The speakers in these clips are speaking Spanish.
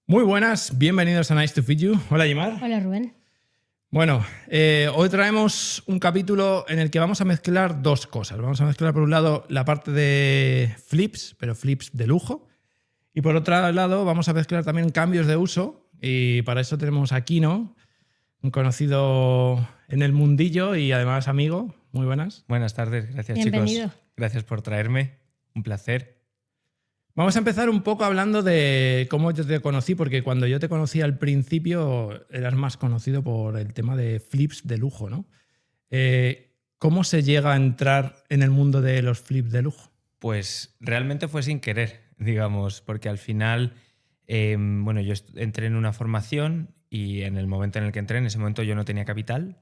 Muy buenas, bienvenidos a Nice to Feed You. Hola, Yimar. Hola, Rubén. Bueno, hoy traemos un capítulo en el que vamos a mezclar dos cosas. Vamos a mezclar por un lado la parte de flips, pero flips de lujo. Y por otro lado vamos a mezclar también cambios de uso. Y para eso tenemos a Kino, un conocido en el mundillo y además amigo. Muy buenas. Buenas tardes, gracias Bienvenido. chicos. Gracias por traerme, un placer. Vamos a empezar un poco hablando de cómo yo te conocí, porque cuando yo te conocí al principio eras más conocido por el tema de flips de lujo, ¿no? ¿Cómo se llega a entrar en el mundo de los flips de lujo? Pues realmente fue sin querer, digamos, porque al final, yo entré en una formación y en el momento en el que entré, en ese momento yo no tenía capital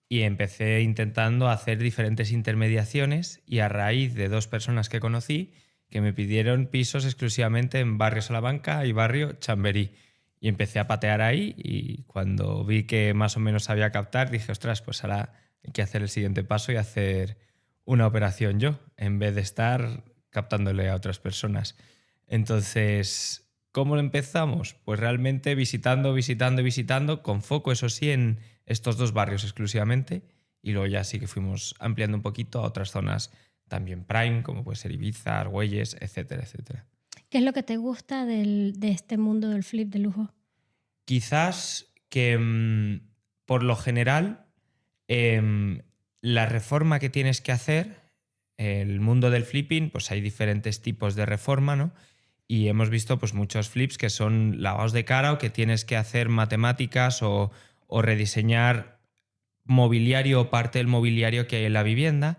y empecé intentando hacer diferentes intermediaciones y a raíz de dos personas que conocí que me pidieron pisos exclusivamente en barrio Salamanca y barrio Chamberí. Y empecé a patear ahí y cuando vi que más o menos sabía captar, dije, ostras, pues ahora hay que hacer el siguiente paso y hacer una operación yo, en vez de estar captándole a otras personas. Entonces, ¿cómo lo empezamos? Pues realmente visitando, con foco, eso sí, en estos dos barrios exclusivamente. Y luego ya sí que fuimos ampliando un poquito a otras zonas también prime, como puede ser Ibiza, Argüelles, etcétera, etcétera. ¿Qué es lo que te gusta de este mundo del flip de lujo? Quizás que por lo general la reforma que tienes que hacer, el mundo del flipping, pues hay diferentes tipos de reforma, ¿no? Y hemos visto pues muchos flips que son lavados de cara o que tienes que hacer matemáticas o rediseñar mobiliario o parte del mobiliario que hay en la vivienda.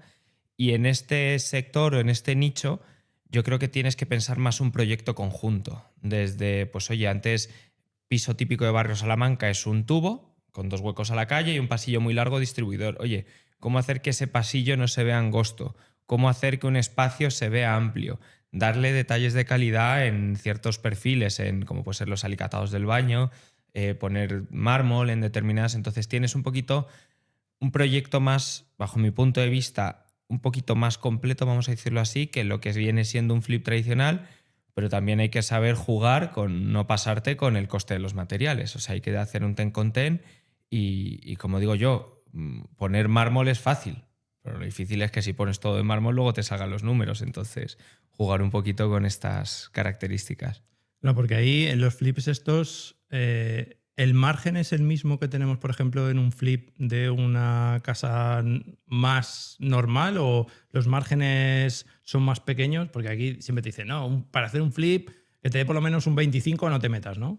Y en este sector o en este nicho, yo creo que tienes que pensar más un proyecto conjunto. Desde, pues oye, antes piso típico de barrio Salamanca es un tubo con dos huecos a la calle y un pasillo muy largo distribuidor. Oye, ¿cómo hacer que ese pasillo no se vea angosto? ¿Cómo hacer que un espacio se vea amplio? Darle detalles de calidad en ciertos perfiles, en como pueden ser los alicatados del baño, poner mármol en determinadas. Entonces tienes un poquito un proyecto más, bajo mi punto de vista, un poquito más completo, vamos a decirlo así, que lo que viene siendo un flip tradicional, pero también hay que saber jugar con no pasarte con el coste de los materiales. O sea, hay que hacer un ten con ten y como digo yo, poner mármol es fácil, pero lo difícil es que si pones todo en mármol luego te salgan los números. Entonces, jugar un poquito con estas características. No, porque ahí en los flips estos, el margen es el mismo que tenemos, por ejemplo, en un flip de una casa más normal, o los márgenes son más pequeños, porque aquí siempre te dicen, no, para hacer un flip que te dé por lo menos un 25 no te metas, ¿no?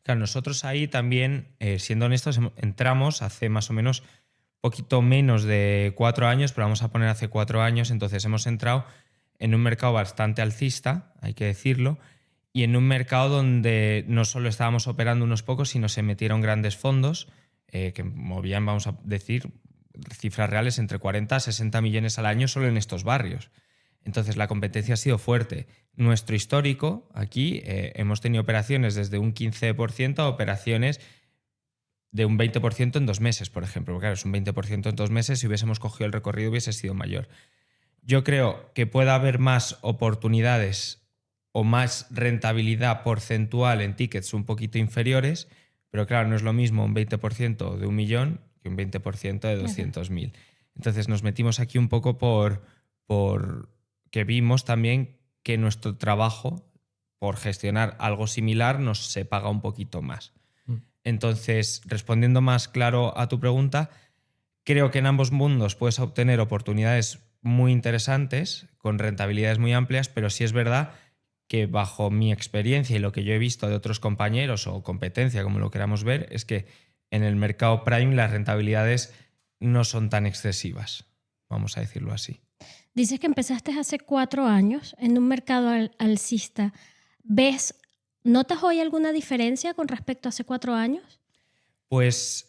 Claro, nosotros ahí también, siendo honestos, entramos hace más o menos poquito menos de 4 años, pero vamos a poner hace 4 años, entonces hemos entrado en un mercado bastante alcista, hay que decirlo, y en un mercado donde no solo estábamos operando unos pocos, sino se metieron grandes fondos que movían, vamos a decir, cifras reales entre 40 a 60 millones al año solo en estos barrios. Entonces la competencia ha sido fuerte. Nuestro histórico, aquí hemos tenido operaciones desde un 15% a operaciones de un 20% en 2 meses, por ejemplo. Porque claro, es un 20% en 2 meses, si hubiésemos cogido el recorrido hubiese sido mayor. Yo creo que puede haber más oportunidades o más rentabilidad porcentual en tickets un poquito inferiores, pero claro, no es lo mismo un 20% de 1 millón que un 20% de 200.000. Entonces nos metimos aquí un poco por que vimos también que nuestro trabajo por gestionar algo similar nos se paga un poquito más. Entonces, respondiendo más claro a tu pregunta, creo que en ambos mundos puedes obtener oportunidades muy interesantes, con rentabilidades muy amplias, pero sí es verdad que bajo mi experiencia y lo que yo he visto de otros compañeros o competencia, como lo queramos ver, es que en el mercado prime las rentabilidades no son tan excesivas, vamos a decirlo así. Dices que empezaste hace 4 años en un mercado alcista. ¿Notas hoy alguna diferencia con respecto a hace 4 años? Pues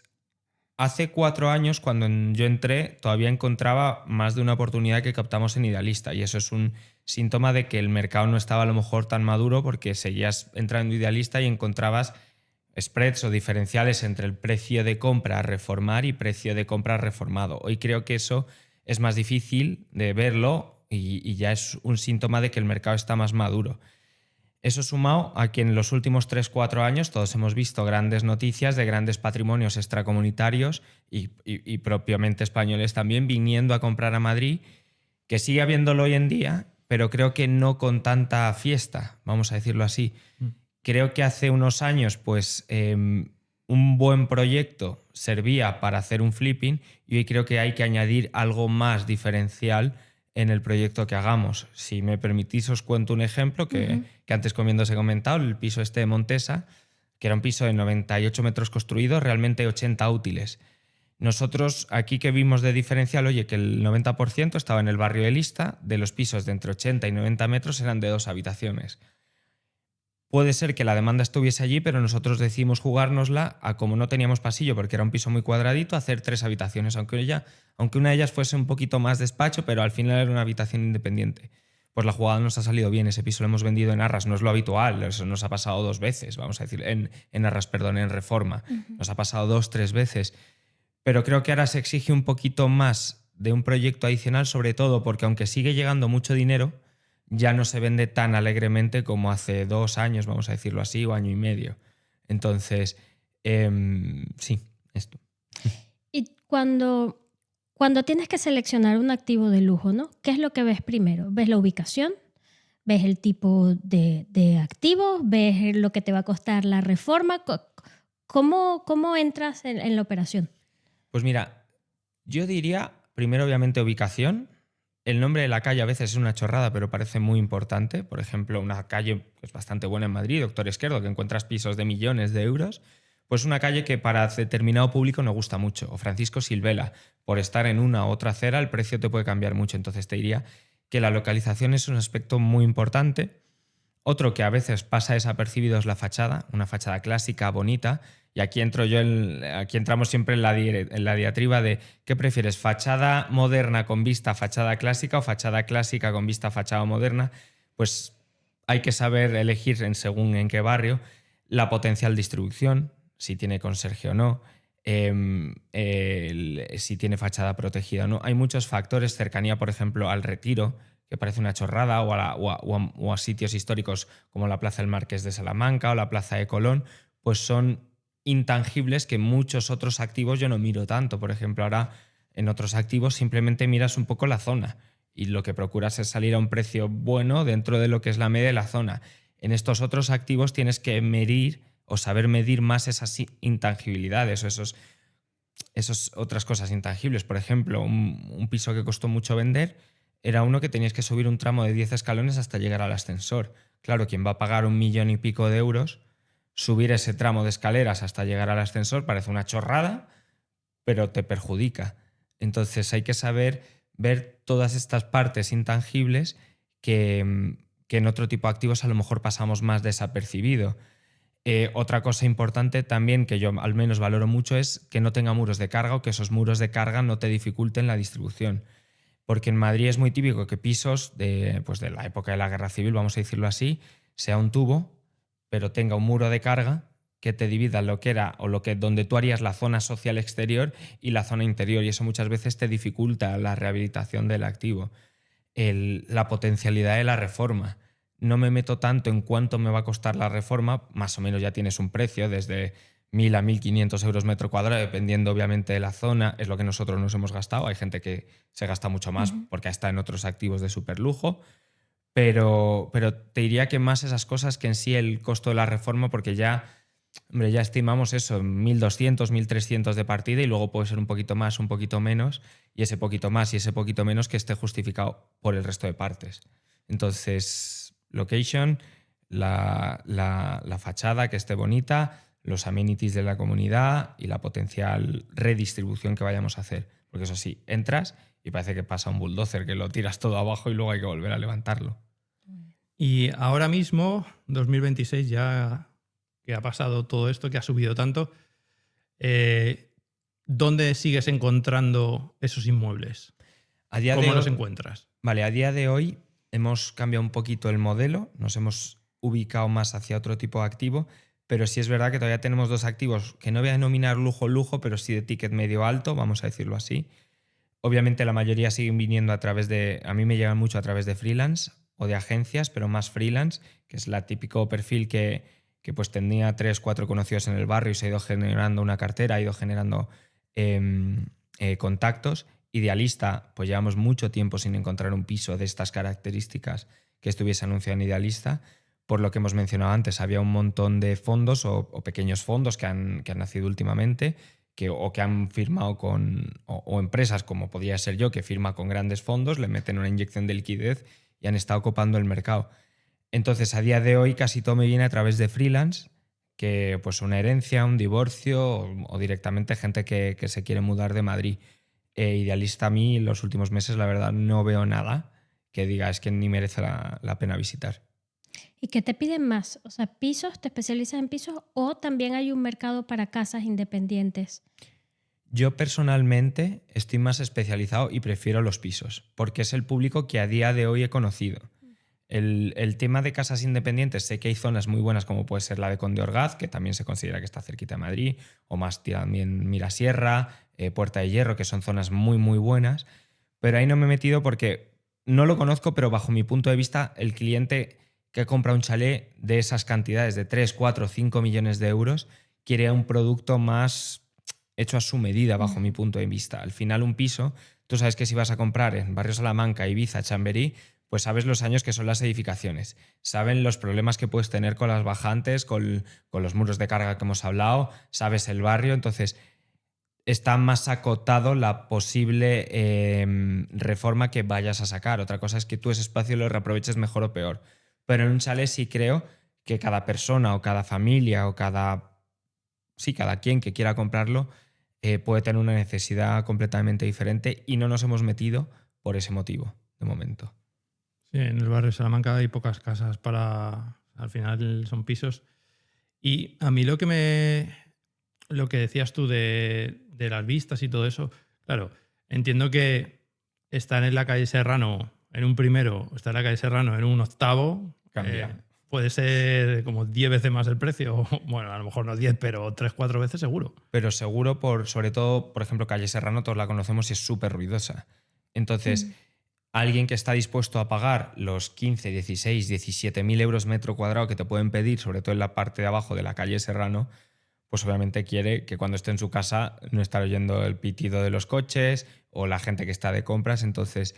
hace 4 años, cuando yo entré, todavía encontraba más de una oportunidad que captamos en Idealista, y eso es un síntoma de que el mercado no estaba a lo mejor tan maduro, porque seguías entrando Idealista y encontrabas spreads o diferenciales entre el precio de compra a reformar y precio de compra reformado. Hoy creo que eso es más difícil de verlo y ya es un síntoma de que el mercado está más maduro. Eso sumado a que en los últimos 3-4 años todos hemos visto grandes noticias de grandes patrimonios extracomunitarios y propiamente españoles también viniendo a comprar a Madrid, que sigue habiéndolo hoy en día, pero creo que no con tanta fiesta, vamos a decirlo así. Creo que hace unos años pues un buen proyecto servía para hacer un flipping y hoy creo que hay que añadir algo más diferencial en el proyecto que hagamos. Si me permitís, os cuento un ejemplo que antes comiendo os he comentado, el piso este de Montesa, que era un piso de 98 metros construidos, realmente 80 útiles. Nosotros aquí que vimos de diferencial, oye, que el 90% estaba en el barrio de Lista, de los pisos de entre 80 y 90 metros eran de 2 habitaciones. Puede ser que la demanda estuviese allí, pero nosotros decidimos jugárnosla a, como no teníamos pasillo porque era un piso muy cuadradito, hacer 3 habitaciones, aunque una de ellas fuese un poquito más despacho, pero al final era una habitación independiente. Pues la jugada nos ha salido bien, ese piso lo hemos vendido en Arras, no es lo habitual, eso nos ha pasado 2 veces, vamos a decir, en Arras, perdón, en Reforma, nos ha pasado 2-3 veces, pero creo que ahora se exige un poquito más de un proyecto adicional, sobre todo porque aunque sigue llegando mucho dinero, ya no se vende tan alegremente como hace 2 años, vamos a decirlo así, o año y medio. Entonces, sí, esto. Y cuando tienes que seleccionar un activo de lujo, ¿no? ¿Qué es lo que ves primero? ¿Ves la ubicación? ¿Ves el tipo de activo? ¿Ves lo que te va a costar la reforma? ¿Cómo entras en la operación? Pues mira, yo diría, primero obviamente ubicación. El nombre de la calle a veces es una chorrada, pero parece muy importante. Por ejemplo, una calle que es bastante buena en Madrid, Doctor Esquerdo, que encuentras pisos de millones de euros, pues una calle que para determinado público no gusta mucho. O Francisco Silvela, por estar en una u otra acera, el precio te puede cambiar mucho. Entonces te diría que la localización es un aspecto muy importante. Otro que a veces pasa desapercibido es la fachada, una fachada clásica, bonita. Y aquí aquí entramos siempre en la diatriba de ¿qué prefieres? ¿Fachada moderna con vista a fachada clásica o fachada clásica con vista a fachada moderna? Pues hay que saber elegir según en qué barrio, la potencial distribución, si tiene conserje o no, si tiene fachada protegida o no. Hay muchos factores, cercanía, por ejemplo, al Retiro, que parece una chorrada, o a sitios históricos como la Plaza del Marqués de Salamanca o la Plaza de Colón, pues son intangibles que muchos otros activos yo no miro tanto. Por ejemplo, ahora en otros activos simplemente miras un poco la zona y lo que procuras es salir a un precio bueno dentro de lo que es la media de la zona. En estos otros activos tienes que medir o saber medir más esas intangibilidades o esas otras cosas intangibles. Por ejemplo, un piso que costó mucho vender era uno que tenías que subir un tramo de 10 escalones hasta llegar al ascensor. Claro, quien va a pagar 1,5 millones de euros, subir ese tramo de escaleras hasta llegar al ascensor parece una chorrada, pero te perjudica. Entonces hay que saber ver todas estas partes intangibles que en otro tipo de activos a lo mejor pasamos más desapercibido. Otra cosa importante también que yo al menos valoro mucho es que no tenga muros de carga o que esos muros de carga no te dificulten la distribución. Porque en Madrid es muy típico que pisos de la época de la Guerra Civil, vamos a decirlo así, sea un tubo, pero tenga un muro de carga que te divida lo que era o donde tú harías la zona social exterior y la zona interior, y eso muchas veces te dificulta la rehabilitación del activo. La potencialidad de la reforma. No me meto tanto en cuánto me va a costar la reforma, más o menos ya tienes un precio desde 1.000 a 1.500 euros metro cuadrado, dependiendo obviamente de la zona, es lo que nosotros nos hemos gastado. Hay gente que se gasta mucho más porque está en otros activos de superlujo, pero te diría que más esas cosas que en sí el costo de la reforma, porque ya estimamos eso, 1.200, 1.300 de partida y luego puede ser un poquito más, un poquito menos, y ese poquito más y ese poquito menos que esté justificado por el resto de partes. Entonces, location, la fachada que esté bonita, los amenities de la comunidad y la potencial redistribución que vayamos a hacer. Porque eso sí, entras y parece que pasa un bulldozer, que lo tiras todo abajo y luego hay que volver a levantarlo. Y ahora mismo, 2026, ya que ha pasado todo esto, que ha subido tanto, ¿dónde sigues encontrando esos inmuebles? ¿Cómo los encuentras? Vale, a día de hoy hemos cambiado un poquito el modelo, nos hemos ubicado más hacia otro tipo de activo, pero sí es verdad que todavía tenemos 2 activos que no voy a denominar lujo, pero sí de ticket medio alto, vamos a decirlo así. Obviamente la mayoría siguen viniendo a mí me llegan mucho a través de freelance o de agencias, pero más freelance, que es la típico perfil que pues tenía 3, 4 conocidos en el barrio y se ha ido generando una cartera, ha ido generando contactos. Idealista, pues llevamos mucho tiempo sin encontrar un piso de estas características que estuviese anunciado en Idealista. Por lo que hemos mencionado antes, había un montón de fondos o pequeños fondos que han nacido últimamente o que han firmado o empresas como podría ser yo, que firma con grandes fondos, le meten una inyección de liquidez y han estado copando el mercado. Entonces, a día de hoy casi todo me viene a través de freelance, que pues una herencia, un divorcio o directamente gente que se quiere mudar de Madrid. Idealista, a mí en los últimos meses la verdad no veo nada que diga es que ni merece la pena visitar. ¿Y qué te piden más? O sea, ¿pisos? ¿Te especializas en pisos? ¿O también hay un mercado para casas independientes? Yo personalmente estoy más especializado y prefiero los pisos, porque es el público que a día de hoy he conocido. El tema de casas independientes, sé que hay zonas muy buenas como puede ser la de Conde Orgaz, que también se considera que está cerquita de Madrid, o más también Mirasierra, Puerta de Hierro, que son zonas muy muy buenas, pero ahí no me he metido porque no lo conozco, pero bajo mi punto de vista el cliente que compra un chalet de esas cantidades de 3, 4, 5 millones de euros quiere un producto más hecho a su medida bajo mi punto de vista. Al final un piso, tú sabes que si vas a comprar en Barrio Salamanca, Ibiza, Chamberí, pues sabes los años que son las edificaciones, saben los problemas que puedes tener con las bajantes, con los muros de carga que hemos hablado, sabes el barrio, entonces está más acotado la posible reforma que vayas a sacar. Otra cosa es que tú ese espacio lo reaproveches mejor o peor. Pero en un chalet sí creo que cada persona o cada familia o cada quien que quiera comprarlo puede tener una necesidad completamente diferente y no nos hemos metido por ese motivo, de momento. Sí, en el barrio de Salamanca hay pocas casas al final son pisos. Y a mí lo que decías tú de las vistas y todo eso, claro, entiendo que estar en la calle Serrano en un primero, estar en la calle Serrano en un octavo, Cambia. puede ser como 10 veces más el precio. Bueno, a lo mejor no 10, pero 3, 4 veces seguro. Pero seguro, sobre todo, por ejemplo, calle Serrano, todos la conocemos y es súper ruidosa. Entonces, alguien que está dispuesto a pagar los 15, 16, 17.000 euros metro cuadrado que te pueden pedir, sobre todo en la parte de abajo de la calle Serrano, pues obviamente quiere que cuando esté en su casa no estar oyendo el pitido de los coches o la gente que está de compras. Entonces,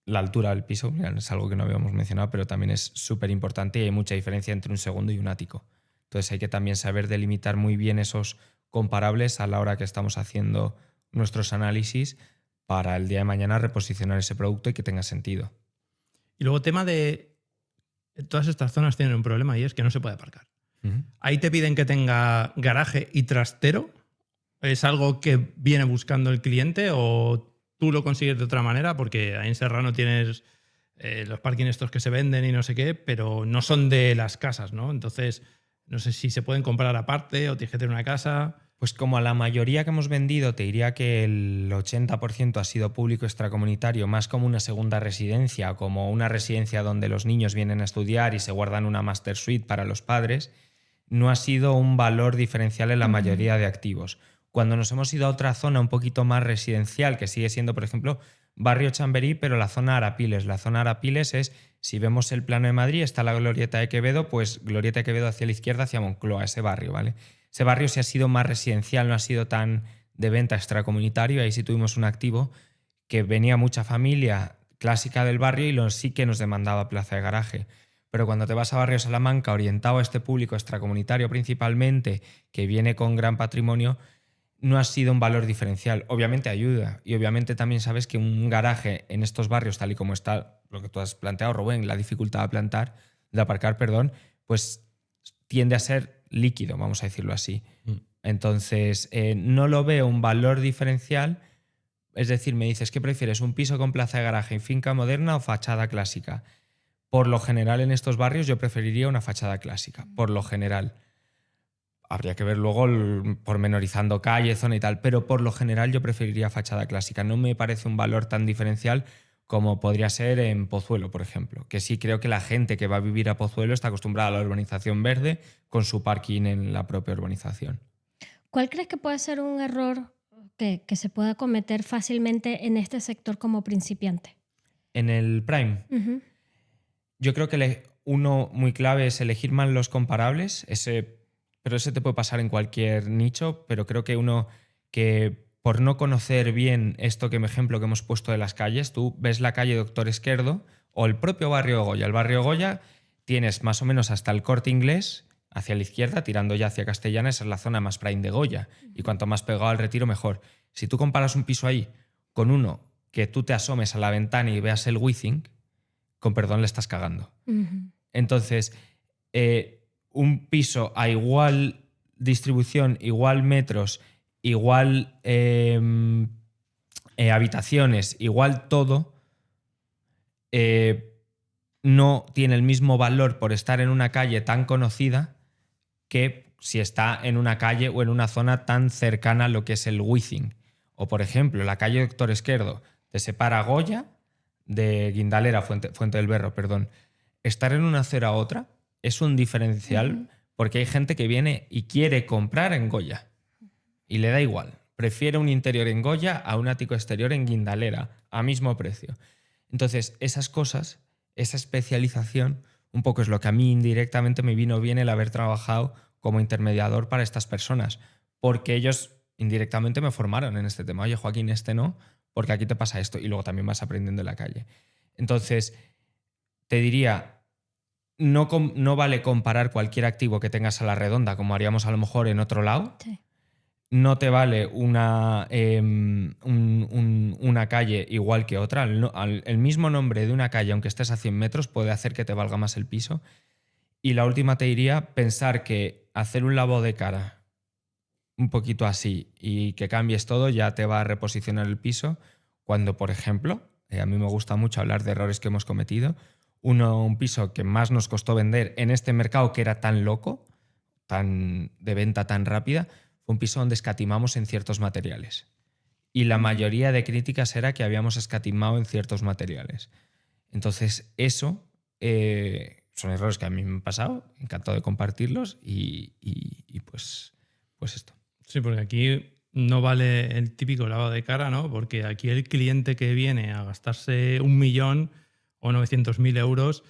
la altura del piso es algo que no habíamos mencionado, pero también es súper importante y hay mucha diferencia entre un segundo y un ático. Entonces hay que también saber delimitar muy bien esos comparables a la hora que estamos haciendo nuestros análisis para el día de mañana reposicionar ese producto y que tenga sentido. Y luego tema de... Todas estas zonas tienen un problema y es que no se puede aparcar. Ahí te piden que tenga garaje y trastero. ¿Es algo que viene buscando el cliente o tú lo consigues de otra manera? Porque ahí en Serrano tienes los parkings estos que se venden y no sé qué, pero no son de las casas, ¿no? Entonces, no sé si se pueden comprar aparte o tienes que tener una casa. Pues como a la mayoría que hemos vendido, te diría que el 80% ha sido público extracomunitario, más como una segunda residencia, como una residencia donde los niños vienen a estudiar y se guardan una master suite para los padres, no ha sido un valor diferencial en la mayoría de activos. Cuando nos hemos ido a otra zona un poquito más residencial, que sigue siendo, por ejemplo, Barrio Chamberí, pero la zona Arapiles. La zona Arapiles es, si vemos el plano de Madrid, está la Glorieta de Quevedo, pues Glorieta de Quevedo hacia la izquierda, hacia Moncloa, ese barrio, ¿vale? Ese barrio sí ha sido más residencial, no ha sido tan de venta extracomunitario. Ahí sí tuvimos un activo que venía mucha familia clásica del barrio y sí que nos demandaba plaza de garaje. Pero cuando te vas a Barrio Salamanca, orientado a este público extracomunitario principalmente, que viene con gran patrimonio, no ha sido un valor diferencial. Obviamente ayuda y obviamente también sabes que un garaje en estos barrios, tal y como está lo que tú has planteado, Rubén, la dificultad de aparcar, pues tiende a ser líquido, vamos a decirlo así. Entonces, no lo veo un valor diferencial. Es decir, me dices, ¿qué prefieres? ¿Un piso con plaza de garaje en finca moderna o fachada clásica? Por lo general, en estos barrios yo preferiría una fachada clásica, por lo general. Habría que ver luego pormenorizando calle, zona y tal, pero por lo general yo preferiría fachada clásica. No me parece un valor tan diferencial como podría ser en Pozuelo, por ejemplo, que sí creo que la gente que va a vivir a Pozuelo está acostumbrada a la urbanización verde con su parking en la propia urbanización. ¿Cuál crees que puede ser un error que se pueda cometer fácilmente en este sector como principiante? En el Prime, yo creo que uno muy clave es elegir mal los comparables. Pero ese te puede pasar en cualquier nicho, pero creo que uno que por no conocer bien esto ejemplo que hemos puesto de las calles, tú ves la calle Doctor Esquerdo o el propio barrio Goya. El barrio Goya tienes más o menos hasta el Corte Inglés hacia la izquierda, tirando ya hacia Castellana, esa es la zona más prime de Goya. Y cuanto más pegado al Retiro, mejor. Si tú comparas un piso ahí con uno que tú te asomes a la ventana y veas el Withing, con perdón le estás cagando. Entonces, un piso a igual distribución, igual metros, igual habitaciones, igual todo, no tiene el mismo valor por estar en una calle tan conocida que si está en una calle o en una zona tan cercana a lo que es el Withing. O, por ejemplo, la calle Doctor Esquerdo te separa Goya de Guindalera, Fuente del Berro, perdón. Estar en una acera a otra es un diferencial porque hay gente que viene y quiere comprar en Goya y le da igual. Prefiere un interior en Goya a un ático exterior en Guindalera a mismo precio. Entonces, esas cosas, esa especialización, un poco es lo que a mí indirectamente me vino bien el haber trabajado como intermediador para estas personas, porque ellos indirectamente me formaron en este tema. Oye, Joaquín, no, porque aquí te pasa esto, y luego también vas aprendiendo en la calle. Entonces, te diría, no vale comparar cualquier activo que tengas a la redonda, como haríamos a lo mejor en otro lado. Sí. No te vale una calle igual que otra. El mismo nombre de una calle, aunque estés a 100 metros, puede hacer que te valga más el piso. Y la última te diría, pensar que hacer un lavado de cara un poquito así y que cambies todo ya te va a reposicionar el piso, cuando, por ejemplo, a mí me gusta mucho hablar de errores que hemos cometido. Un piso que más nos costó vender en este mercado que era tan loco, de venta tan rápida, fue un piso donde escatimamos en ciertos materiales. Y la mayoría de críticas era que habíamos escatimado en ciertos materiales. Entonces, eso son errores que a mí me han pasado, encantado de compartirlos y pues esto. Sí, porque aquí no vale el típico lavado de cara, ¿no? Porque aquí el cliente que viene a gastarse 1 millón o 900.000 euros,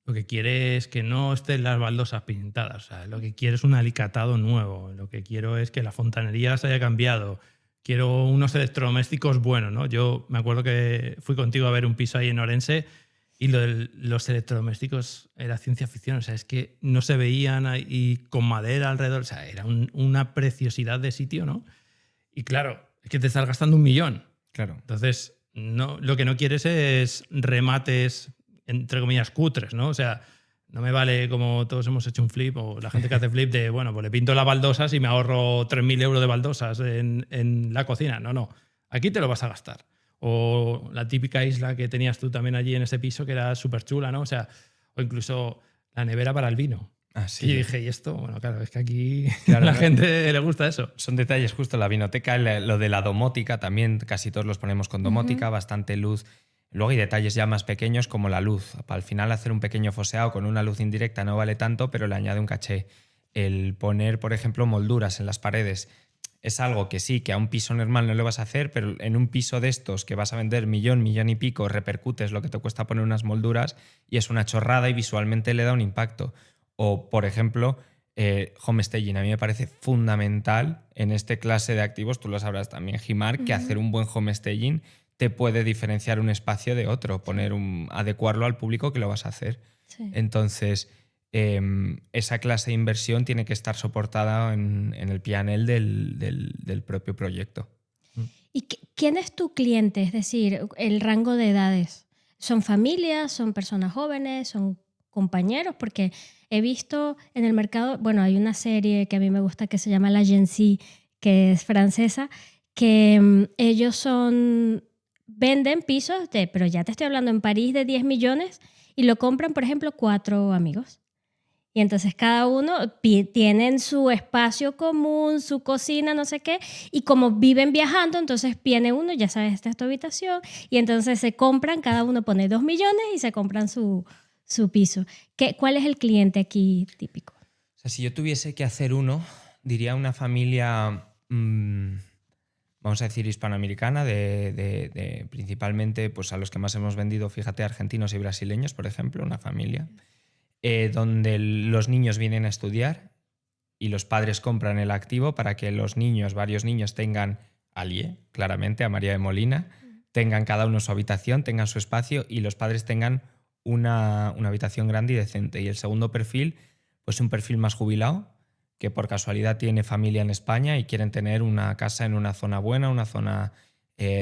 lo que quiere es que no estén las baldosas pintadas. O sea, lo que quiere es un alicatado nuevo. Lo que quiero es que la fontanería se haya cambiado. Quiero unos electrodomésticos buenos, ¿no? Yo me acuerdo que fui contigo a ver un piso ahí en Orense y lo de los electrodomésticos era ciencia ficción. O sea, es que no se veían ahí con madera alrededor. O sea, era una preciosidad de sitio, ¿no? Y claro, es que te estás gastando 1 millón. Claro. Entonces, no, lo que no quieres es remates, entre comillas, cutres, ¿no? O sea, no me vale como todos hemos hecho un flip o la gente que hace flip de, bueno, pues le pinto las baldosas y me ahorro 3.000 euros de baldosas en la cocina. No. Aquí te lo vas a gastar. O la típica isla que tenías tú también allí en ese piso que era súper chula, ¿no? O sea, o incluso la nevera para el vino. Ah, sí. Y yo dije, ¿y esto? Bueno, claro, es que aquí Claro, la gente le gusta eso. Son detalles, justo la vinoteca, lo de la domótica también, casi todos los ponemos con domótica, bastante luz. Luego hay detalles ya más pequeños como la luz. Al final hacer un pequeño foseado con una luz indirecta no vale tanto, pero le añade un caché. El poner, por ejemplo, molduras en las paredes es algo que sí, que a un piso normal no lo vas a hacer, pero en un piso de estos que vas a vender millón y pico, repercutes lo que te cuesta poner unas molduras y es una chorrada y visualmente le da un impacto. O, por ejemplo, homestaging. A mí me parece fundamental en este clase de activos, tú lo sabrás también, Jimar, que hacer un buen homestaging te puede diferenciar un espacio de otro, adecuarlo al público que lo vas a hacer. Sí. Entonces, esa clase de inversión tiene que estar soportada en el P&L del propio proyecto. ¿Y quién es tu cliente? Es decir, el rango de edades. ¿Son familias? ¿Son personas jóvenes? ¿Son compañeros? Porque he visto en el mercado, bueno, hay una serie que a mí me gusta que se llama La Gen Z, que es francesa, que ellos venden pisos pero ya te estoy hablando en París de 10 millones y lo compran, por ejemplo, 4 amigos. Y entonces cada uno tienen su espacio común, su cocina, no sé qué, y como viven viajando, entonces viene uno, ya sabes, esta es tu habitación, y entonces se compran, cada uno pone 2 millones y se compran su piso. ¿Cuál es el cliente aquí típico? O sea, si yo tuviese que hacer uno, diría una familia, vamos a decir, hispanoamericana, de principalmente pues a los que más hemos vendido, fíjate, argentinos y brasileños, por ejemplo, una familia. donde los niños vienen a estudiar y los padres compran el activo para que los niños, varios niños, tengan a Lie, claramente, a María de Molina, tengan cada uno su habitación, tengan su espacio y los padres tengan una habitación grande y decente. Y el segundo perfil, pues un perfil más jubilado, que por casualidad tiene familia en España y quieren tener una casa en una zona buena, una zona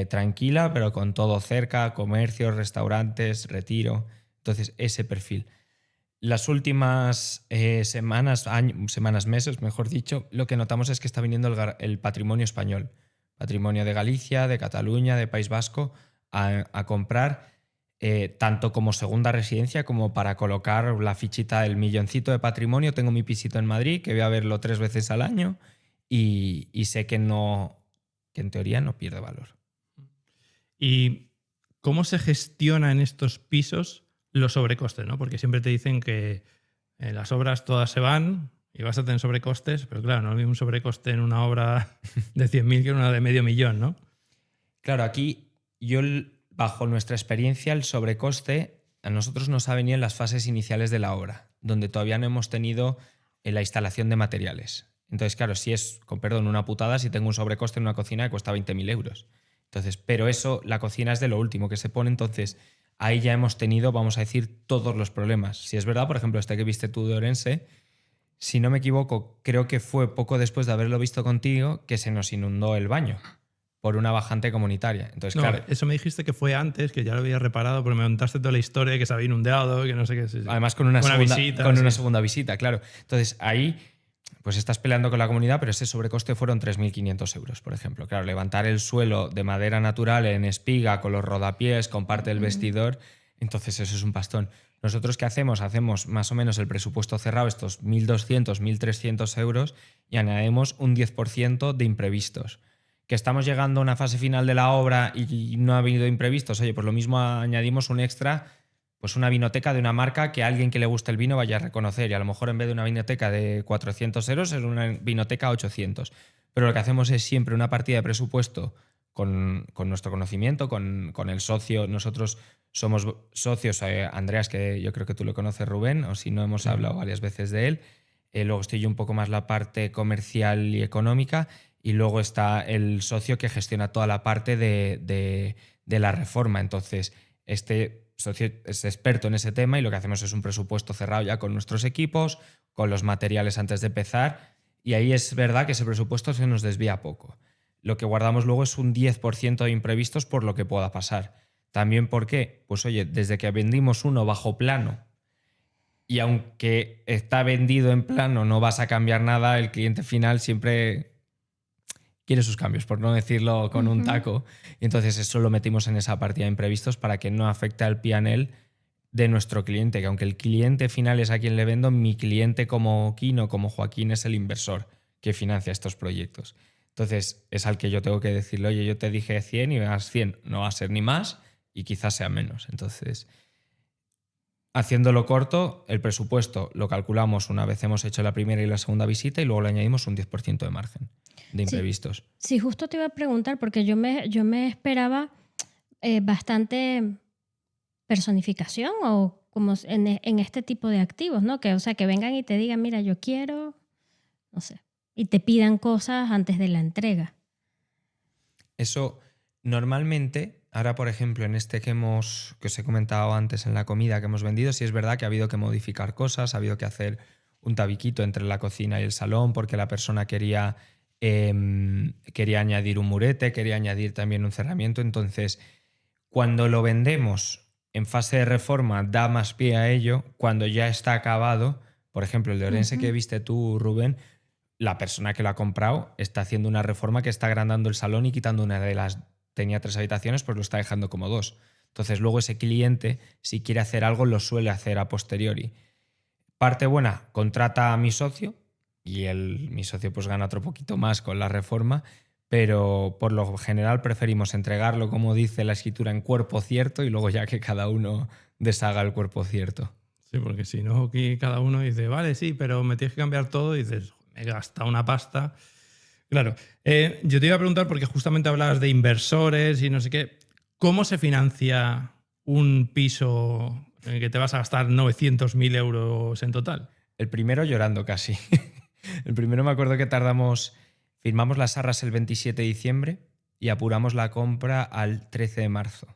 tranquila, pero con todo cerca, comercios, restaurantes, retiro. Entonces, ese perfil. Las últimas semanas, meses, mejor dicho, lo que notamos es que está viniendo el patrimonio español, patrimonio de Galicia, de Cataluña, de País Vasco, a comprar tanto como segunda residencia como para colocar la fichita del milloncito de patrimonio. Tengo mi pisito en Madrid, que voy a verlo 3 veces al año y sé que en teoría no pierde valor. ¿Y cómo se gestiona en estos pisos los sobrecostes, ¿no? Porque siempre te dicen que las obras todas se van y vas a tener sobrecostes, pero claro, no hay un sobrecoste en una obra de 100.000 que en una de medio millón, ¿no? Claro, aquí bajo nuestra experiencia, el sobrecoste a nosotros nos ha venido en las fases iniciales de la obra, donde todavía no hemos tenido la instalación de materiales. Entonces, claro, si es, con perdón, una putada si tengo un sobrecoste en una cocina que cuesta 20.000 euros. Entonces, pero eso, la cocina es de lo último que se pone, entonces ahí ya hemos tenido, vamos a decir, todos los problemas. Si es verdad, por ejemplo, este que viste tú de Orense, si no me equivoco, creo que fue poco después de haberlo visto contigo que se nos inundó el baño por una bajante comunitaria. Entonces, No, claro, eso me dijiste que fue antes, que ya lo había reparado, pero me contaste toda la historia, que se había inundado, que no sé qué. Sí, sí. además con una visita, segunda visita, claro. Entonces ahí pues estás peleando con la comunidad, pero ese sobrecoste fueron 3.500 euros, por ejemplo. Claro, levantar el suelo de madera natural en espiga, con los rodapiés, con parte del vestidor, entonces eso es un pastón. ¿Nosotros qué hacemos? Hacemos más o menos el presupuesto cerrado, estos 1.200, 1.300 euros, y añadimos un 10% de imprevistos. Que estamos llegando a una fase final de la obra y no ha habido imprevistos, oye, pues lo mismo añadimos un extra, pues una vinoteca de una marca que a alguien que le guste el vino vaya a reconocer, y a lo mejor en vez de una vinoteca de 400 euros es una vinoteca a 800. Pero lo que hacemos es siempre una partida de presupuesto con nuestro conocimiento, con el socio. Nosotros somos socios, Andreas, que yo creo que tú lo conoces, Rubén, o si no hemos hablado varias veces de él. Luego estoy yo un poco más la parte comercial y económica, y luego está el socio que gestiona toda la parte de la reforma. Entonces, este socio es experto en ese tema y lo que hacemos es un presupuesto cerrado ya con nuestros equipos, con los materiales antes de empezar, y ahí es verdad que ese presupuesto se nos desvía poco. Lo que guardamos luego es un 10% de imprevistos por lo que pueda pasar. También, ¿por qué? Pues oye, desde que vendimos uno bajo plano, y aunque está vendido en plano no vas a cambiar nada, el cliente final siempre quiere sus cambios, por no decirlo con un taco. Y entonces eso lo metimos en esa partida de imprevistos para que no afecte al P&L de nuestro cliente, que aunque el cliente final es a quien le vendo, mi cliente como Kino, como Joaquín, es el inversor que financia estos proyectos. Entonces es al que yo tengo que decirle, oye, yo te dije 100 y vas 100, no va a ser ni más y quizás sea menos. Entonces, haciéndolo corto, el presupuesto lo calculamos una vez hemos hecho la primera y la segunda visita y luego le añadimos un 10% de margen de imprevistos. Sí, justo te iba a preguntar porque yo me esperaba bastante personificación o como en este tipo de activos, ¿no? Que, o sea, que vengan y te digan, mira, yo quiero, no sé, y te pidan cosas antes de la entrega. Eso normalmente, ahora por ejemplo en este que os he comentado antes en la comida que hemos vendido, sí es verdad que ha habido que modificar cosas, ha habido que hacer un tabiquito entre la cocina y el salón porque la persona quería añadir un murete, quería añadir también un cerramiento. Entonces, cuando lo vendemos en fase de reforma da más pie a ello. Cuando ya está acabado, por ejemplo el de Orense que viste tú, Rubén, la persona que lo ha comprado está haciendo una reforma que está agrandando el salón y quitando una de las... Tenía 3 habitaciones, pues lo está dejando como 2. Entonces luego ese cliente, si quiere hacer algo, lo suele hacer a posteriori. Parte buena, contrata a mi socio y mi socio pues gana otro poquito más con la reforma, pero por lo general preferimos entregarlo, como dice la escritura, en cuerpo cierto y luego ya que cada uno deshaga el cuerpo cierto. Sí, porque si no, aquí cada uno dice, vale, sí, pero me tienes que cambiar todo y dices, me he gastado una pasta. Claro, yo te iba a preguntar porque justamente hablabas de inversores y no sé qué. ¿Cómo se financia un piso en que te vas a gastar 900.000 euros en total. El primero llorando casi. El primero me acuerdo que firmamos las arras el 27 de diciembre y apuramos la compra al 13 de marzo.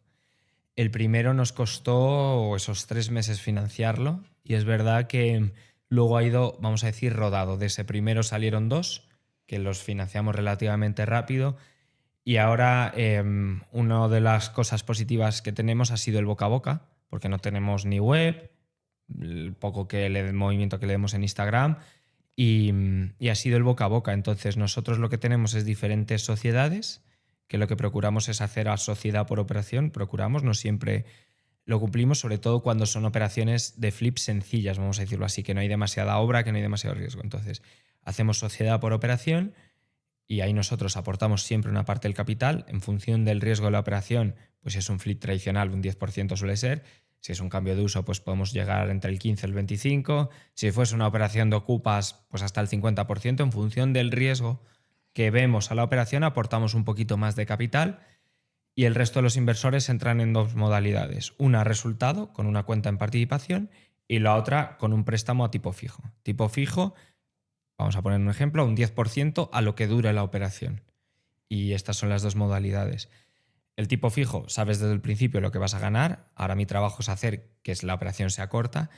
El primero nos costó esos 3 meses financiarlo y es verdad que luego ha ido, vamos a decir, rodado. De ese primero salieron 2, que los financiamos relativamente rápido, y ahora una de las cosas positivas que tenemos ha sido el boca a boca, porque no tenemos ni web, el poco movimiento que le demos en Instagram, y ha sido el boca a boca. Entonces nosotros lo que tenemos es diferentes sociedades, que lo que procuramos es hacer a sociedad por operación, no siempre lo cumplimos, sobre todo cuando son operaciones de flip sencillas, vamos a decirlo así, que no hay demasiada obra, que no hay demasiado riesgo. Entonces hacemos sociedad por operación y ahí nosotros aportamos siempre una parte del capital. En función del riesgo de la operación, pues si es un flip tradicional, un 10% suele ser. Si es un cambio de uso, pues podemos llegar entre el 15 y el 25%. Si fuese una operación de ocupas, pues hasta el 50%. En función del riesgo que vemos a la operación, aportamos un poquito más de capital y el resto de los inversores entran en 2 modalidades. Una, resultado, con una cuenta en participación, y la otra, con un préstamo a tipo fijo. Tipo fijo, vamos a poner un ejemplo, un 10% a lo que dure la operación. Y estas son las 2 modalidades. El tipo fijo, sabes desde el principio lo que vas a ganar. Ahora mi trabajo es hacer que la operación sea corta.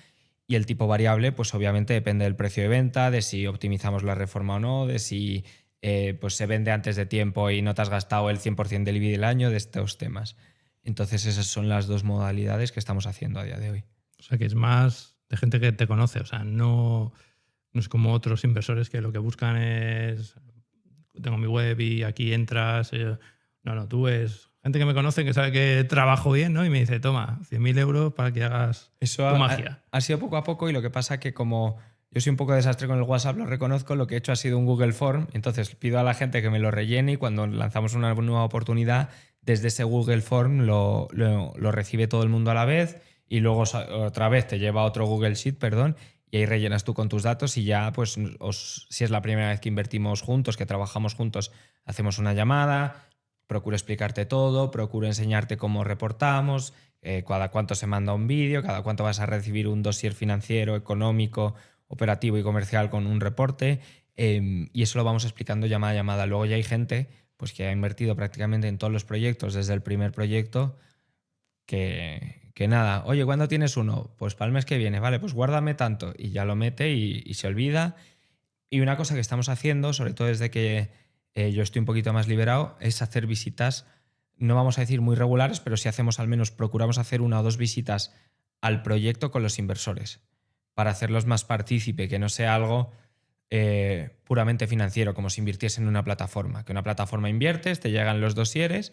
Y el tipo variable, pues obviamente depende del precio de venta, de si optimizamos la reforma o no, de si pues se vende antes de tiempo y no te has gastado el 100% del IBI del año, de estos temas. Entonces esas son las 2 modalidades que estamos haciendo a día de hoy. O sea, que es más de gente que te conoce. O sea, no es como otros inversores que lo que buscan es tengo mi web y aquí entras. No, tú es gente que me conoce, que sabe que trabajo bien, ¿no? Y me dice, toma, 100.000 euros para que hagas tu magia. Ha sido poco a poco, y lo que pasa que como yo soy un poco desastre con el WhatsApp, lo reconozco, lo que he hecho ha sido un Google Form. Entonces pido a la gente que me lo rellene y cuando lanzamos una nueva oportunidad, desde ese Google Form lo recibe todo el mundo a la vez y luego otra vez te lleva a otro Google Sheet, y ahí rellenas tú con tus datos y ya, pues si es la primera vez que invertimos juntos, que trabajamos juntos, hacemos una llamada, procuro explicarte todo, procuro enseñarte cómo reportamos, cada cuánto se manda un vídeo, cada cuánto vas a recibir un dossier financiero, económico, operativo y comercial con un reporte, y eso lo vamos explicando llamada a llamada. Luego ya hay gente pues, que ha invertido prácticamente en todos los proyectos desde el primer proyecto que nada, oye, ¿cuándo tienes uno? Pues para el mes que viene, vale, pues guárdame tanto, y ya lo mete y se olvida. Y una cosa que estamos haciendo, sobre todo desde que yo estoy un poquito más liberado, es hacer visitas, no vamos a decir muy regulares, pero sí hacemos al menos, procuramos hacer 1 o 2 visitas al proyecto con los inversores para hacerlos más partícipe, que no sea algo puramente financiero, como si invirtiese en una plataforma. Que una plataforma inviertes, te llegan los dosieres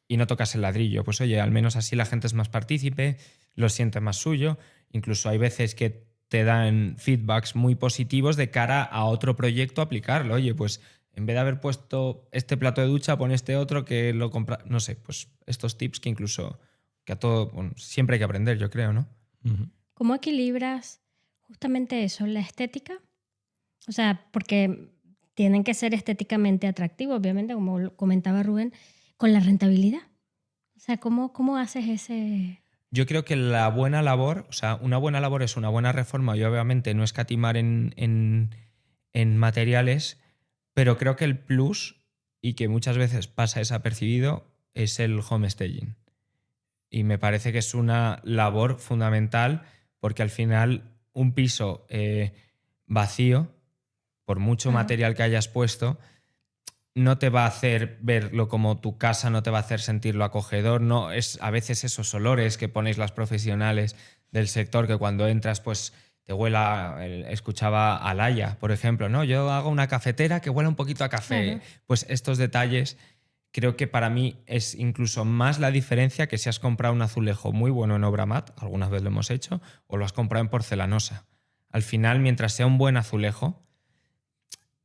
y no tocas el ladrillo. Pues oye, al menos así la gente es más partícipe, lo siente más suyo. Incluso hay veces que te dan feedbacks muy positivos de cara a otro proyecto aplicarlo. Oye, pues en vez de haber puesto este plato de ducha, pon este otro que lo compra. No sé, pues estos tips que incluso que a todo, bueno, siempre hay que aprender, yo creo, ¿no? Uh-huh. ¿Cómo equilibras justamente eso, la estética? O sea, porque tienen que ser estéticamente atractivos, obviamente, como comentaba Rubén, con la rentabilidad. O sea, ¿cómo haces ese...? Yo creo que la buena labor, o sea, una buena labor es una buena reforma y obviamente no escatimar en materiales, pero creo que el plus, y que muchas veces pasa desapercibido, es el home staging. Y me parece que es una labor fundamental porque al final un piso vacío, por mucho material que hayas puesto, no te va a hacer verlo como tu casa, no te va a hacer sentirlo acogedor. No, es a veces esos olores que ponéis las profesionales del sector que cuando entras pues te huela, escuchaba a Laia, por ejemplo, ¿no? Yo hago una cafetera que huela un poquito a café. Uh-huh. Pues estos detalles creo que para mí es incluso más la diferencia que si has comprado un azulejo muy bueno en Obramat, alguna vez lo hemos hecho, o lo has comprado en porcelanosa. Al final, mientras sea un buen azulejo,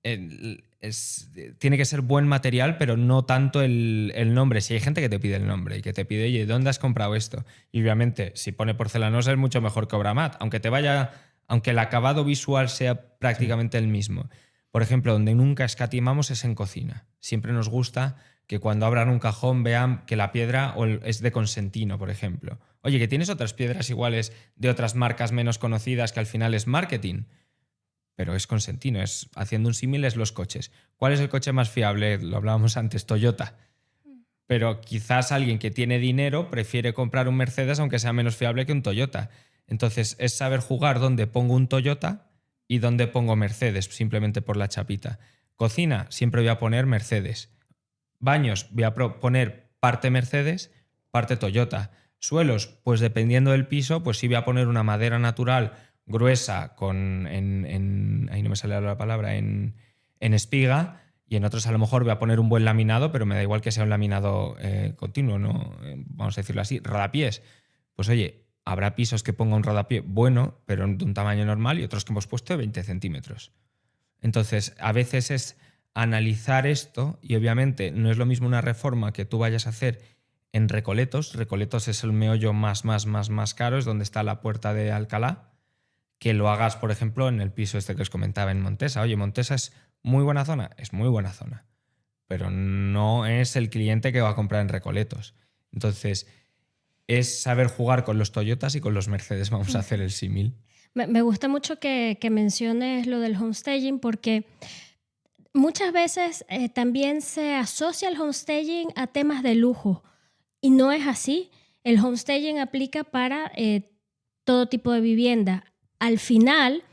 tiene que ser buen material, pero no tanto el nombre. Si hay gente que te pide el nombre y que te pide, oye, ¿dónde has comprado esto? Y obviamente, si pone porcelanosa es mucho mejor que Obramat, aunque el acabado visual sea prácticamente el mismo. Por ejemplo, donde nunca escatimamos es en cocina. Siempre nos gusta que cuando abran un cajón vean que la piedra es de Consentino, por ejemplo, Oye, que tienes otras piedras iguales de otras marcas menos conocidas que al final es marketing. Pero es con sentido, es haciendo un símil es los coches. ¿Cuál es el coche más fiable? Lo hablábamos antes, Toyota. Pero quizás alguien que tiene dinero prefiere comprar un Mercedes aunque sea menos fiable que un Toyota. Entonces es saber jugar dónde pongo un Toyota y dónde pongo Mercedes, simplemente por la chapita. Cocina, siempre voy a poner Mercedes. Baños, voy a poner parte Mercedes, parte Toyota. Suelos, pues dependiendo del piso, pues sí voy a poner una madera natural gruesa ahí no me sale la palabra, en espiga, y en otros a lo mejor voy a poner un buen laminado, pero me da igual que sea un laminado continuo, ¿no? Vamos a decirlo así, rodapiés. Pues oye, habrá pisos que ponga un rodapié bueno, pero de un tamaño normal, y otros que hemos puesto de 20 centímetros. Entonces, a veces es analizar esto, y obviamente no es lo mismo una reforma que tú vayas a hacer en Recoletos. Recoletos es el meollo más caro, es donde está la puerta de Alcalá, que lo hagas, por ejemplo, en el piso este que os comentaba en Montesa. Oye, Montesa es muy buena zona, es muy buena zona, pero no es el cliente que va a comprar en Recoletos. Entonces, es saber jugar con los Toyotas y con los Mercedes. Vamos a hacer el símil. Me gusta mucho que menciones lo del homestaging, porque muchas veces también se asocia el homestaging a temas de lujo, y no es así. El homestaging aplica para todo tipo de vivienda. Al final,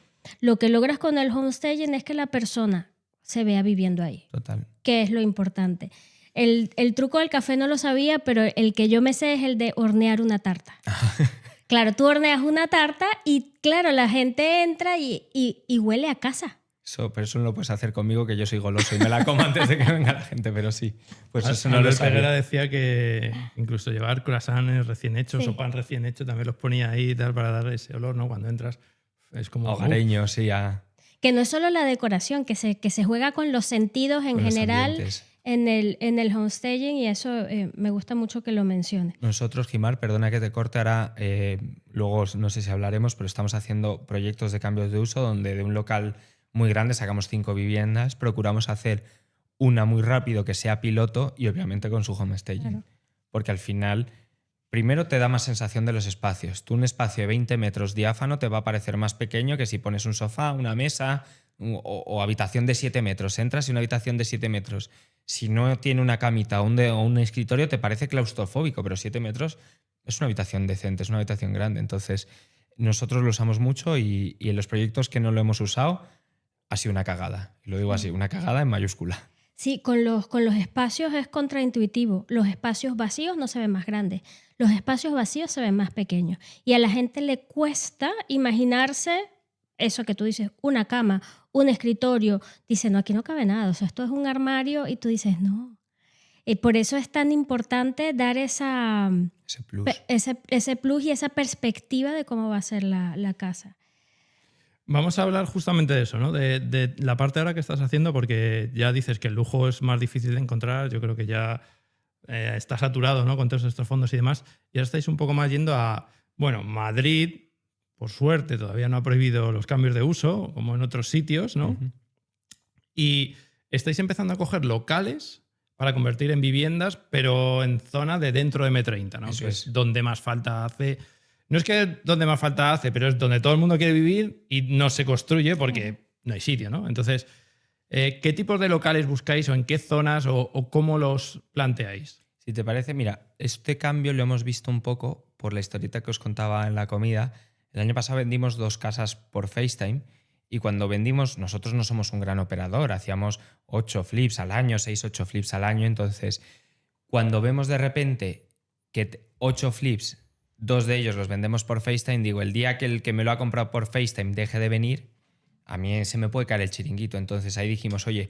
lo que logras con el homestaging es que la persona se vea viviendo ahí. Total. Que es lo importante. El truco del café no lo sabía, pero el que yo me sé es el de hornear una tarta. Claro, tú horneas una tarta y claro, la gente entra y huele a casa. Pero eso no lo puedes hacer conmigo, que yo soy goloso y me la como antes de que venga la gente, pero sí. Pues eso no lo sabía. Peguera decía que incluso llevar croissants recién hechos o pan recién hecho también los ponía ahí y tal para dar ese olor, ¿no? Cuando entras es como... Hogareño, sí, ya. Que no es solo la decoración, que se juega con los sentidos en general en el homestaging, y eso me gusta mucho que lo menciones. Nosotros, Jimar, perdona que te corte ahora, luego no sé si hablaremos, pero estamos haciendo proyectos de cambios de uso donde de un local muy grande sacamos 5 viviendas, procuramos hacer una muy rápido que sea piloto y obviamente con su homestaging. Claro. Porque al final, primero te da más sensación de los espacios. Tú un espacio de 20 metros diáfano te va a parecer más pequeño que si pones un sofá, una mesa o habitación de 7 metros. Entras y una habitación de 7 metros, si no tiene una camita o un escritorio, te parece claustrofóbico, pero 7 metros es una habitación decente, es una habitación grande. Entonces, nosotros lo usamos mucho y en los proyectos que no lo hemos usado ha sido una cagada. Y lo digo así, una cagada en mayúscula. Sí, con los espacios es contraintuitivo. Los espacios vacíos no se ven más grandes. Los espacios vacíos se ven más pequeños. Y a la gente le cuesta imaginarse eso que tú dices, una cama, un escritorio. Dice, no, aquí no cabe nada. O sea, esto es un armario, y tú dices, no. Y por eso es tan importante dar ese plus y esa perspectiva de cómo va a ser la casa. Vamos a hablar justamente de eso, ¿no? De la parte ahora que estás haciendo, porque ya dices que el lujo es más difícil de encontrar. Yo creo que ya está saturado, ¿no? Con todos estos fondos y demás. Y ahora estáis un poco más yendo a... Bueno, Madrid, por suerte, todavía no ha prohibido los cambios de uso, como en otros sitios, ¿no? Uh-huh. Y estáis empezando a coger locales para convertir en viviendas, pero en zona de dentro de M30, ¿no? Eso que es donde más falta hace... No es que donde más falta hace, pero es donde todo el mundo quiere vivir y no se construye porque no hay sitio, ¿no? Entonces, ¿qué tipos de locales buscáis o en qué zonas o cómo los planteáis? Si te parece, mira, este cambio lo hemos visto un poco por la historieta que os contaba en la comida. El año pasado vendimos 2 casas por FaceTime y cuando vendimos, nosotros no somos un gran operador, hacíamos 8 flips al año, 6, 8 flips al año. Entonces, cuando vemos de repente que 8 flips... 2 de ellos los vendemos por FaceTime, digo, el día que el que me lo ha comprado por FaceTime deje de venir, a mí se me puede caer el chiringuito. Entonces ahí dijimos, oye,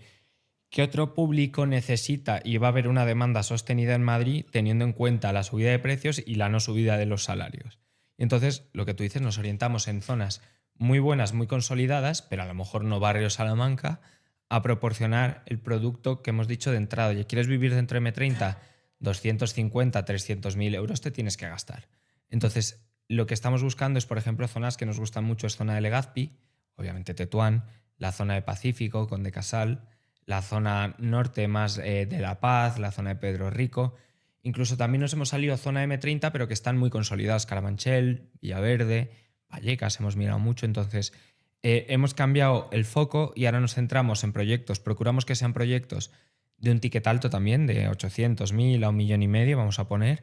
¿qué otro público necesita? Y va a haber una demanda sostenida en Madrid teniendo en cuenta la subida de precios y la no subida de los salarios. Y entonces, lo que tú dices, nos orientamos en zonas muy buenas, muy consolidadas, pero a lo mejor no barrio Salamanca, a proporcionar el producto que hemos dicho de entrada. Oye, ¿quieres vivir dentro de M30? 250, 300.000 euros te tienes que gastar. Entonces, lo que estamos buscando es, por ejemplo, zonas que nos gustan mucho, es zona de Legazpi, obviamente Tetuán, la zona de Pacífico, Conde Casal, la zona norte más de La Paz, la zona de Pedro Rico, Incluso también nos hemos salido a zona M30, pero que están muy consolidadas. Carabanchel, Villaverde, Vallecas, hemos mirado mucho. Entonces, hemos cambiado el foco y ahora nos centramos en proyectos. Procuramos que sean proyectos de un ticket alto también, de 800.000 a 1,5 millones, vamos a poner.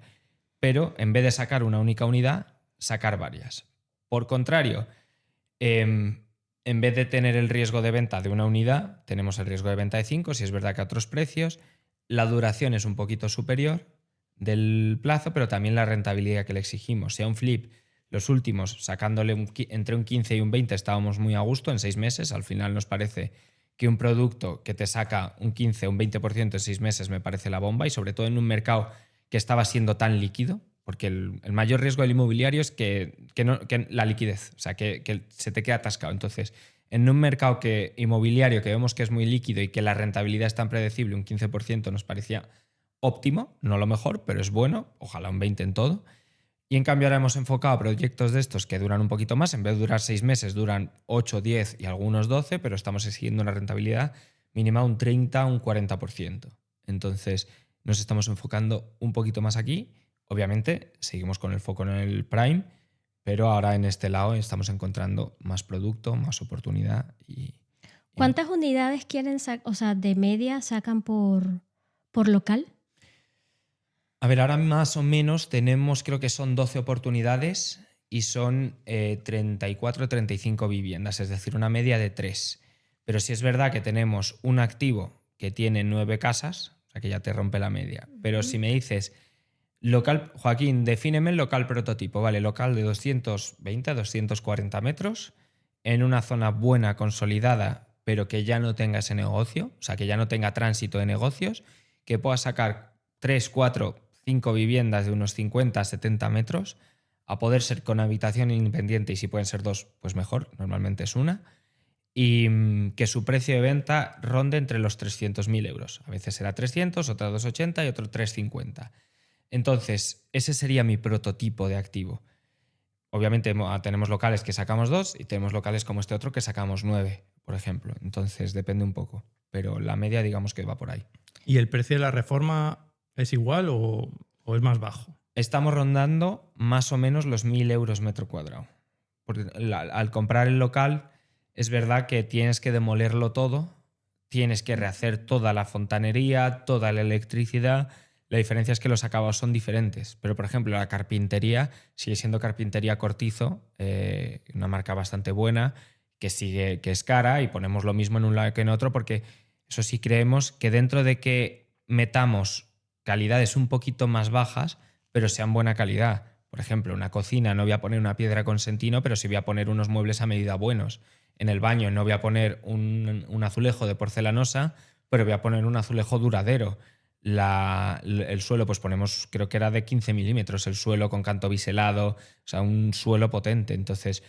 Pero en vez de sacar una única unidad, sacar varias. Por contrario, en vez de tener el riesgo de venta de una unidad, tenemos el riesgo de venta de 5, si es verdad que a otros precios. La duración es un poquito superior del plazo, pero también la rentabilidad que le exigimos. Si a un flip, los últimos, sacándole entre un 15 y un 20, estábamos muy a gusto en 6 meses. Al final nos parece que un producto que te saca un 15 o un 20% en 6 meses me parece la bomba, y sobre todo en un mercado que estaba siendo tan líquido, porque el mayor riesgo del inmobiliario es que la liquidez, o sea, que se te queda atascado. Entonces, en un mercado inmobiliario que vemos que es muy líquido y que la rentabilidad es tan predecible, un 15% nos parecía óptimo, no lo mejor, pero es bueno, ojalá un 20% en todo. Y en cambio ahora hemos enfocado a proyectos de estos que duran un poquito más, en vez de durar 6 meses, duran 8, 10 y algunos 12, pero estamos exigiendo una rentabilidad mínima un 30, un 40%. Entonces nos estamos enfocando un poquito más aquí. Obviamente seguimos con el foco en el prime, pero ahora en este lado estamos encontrando más producto, más oportunidad. ¿Cuántas unidades quieren de media sacan por local? A ver, ahora más o menos tenemos, creo que son 12 oportunidades y son 34 o 35 viviendas, es decir, una media de 3. Pero sí es verdad que tenemos un activo que tiene 9 casas, o sea que ya te rompe la media. Pero si me dices, local, Joaquín, defíneme el local prototipo, vale, local de 220 a 240 metros, en una zona buena, consolidada, pero que ya no tenga ese negocio, o sea, que ya no tenga tránsito de negocios, que pueda sacar 3, 4, 5 viviendas de unos 50 a 70 metros, a poder ser con habitación independiente, y si pueden ser 2, pues mejor, normalmente es una, y que su precio de venta ronde entre los 300.000 euros. A veces será 300, otra 280 y otro 350. Entonces, ese sería mi prototipo de activo. Obviamente tenemos locales que sacamos 2 y tenemos locales como este otro que sacamos 9, por ejemplo. Entonces, depende un poco, pero la media digamos que va por ahí. ¿Y el precio de la reforma es igual o es más bajo? Estamos rondando más o menos los 1.000 euros metro cuadrado. Porque al comprar el local es verdad que tienes que demolerlo todo, tienes que rehacer toda la fontanería, toda la electricidad. La diferencia es que los acabados son diferentes. Pero, por ejemplo, la carpintería sigue siendo carpintería Cortizo, una marca bastante buena, que es cara, y ponemos lo mismo en un lado que en otro, porque eso sí creemos que dentro de que metamos calidades un poquito más bajas, pero sean buena calidad. Por ejemplo, una cocina no voy a poner una piedra con sentino, pero sí voy a poner unos muebles a medida buenos. En el baño no voy a poner un azulejo de porcelanosa, pero voy a poner un azulejo duradero. El suelo, pues ponemos, creo que era de 15 milímetros, el suelo con canto biselado, o sea, un suelo potente. Entonces,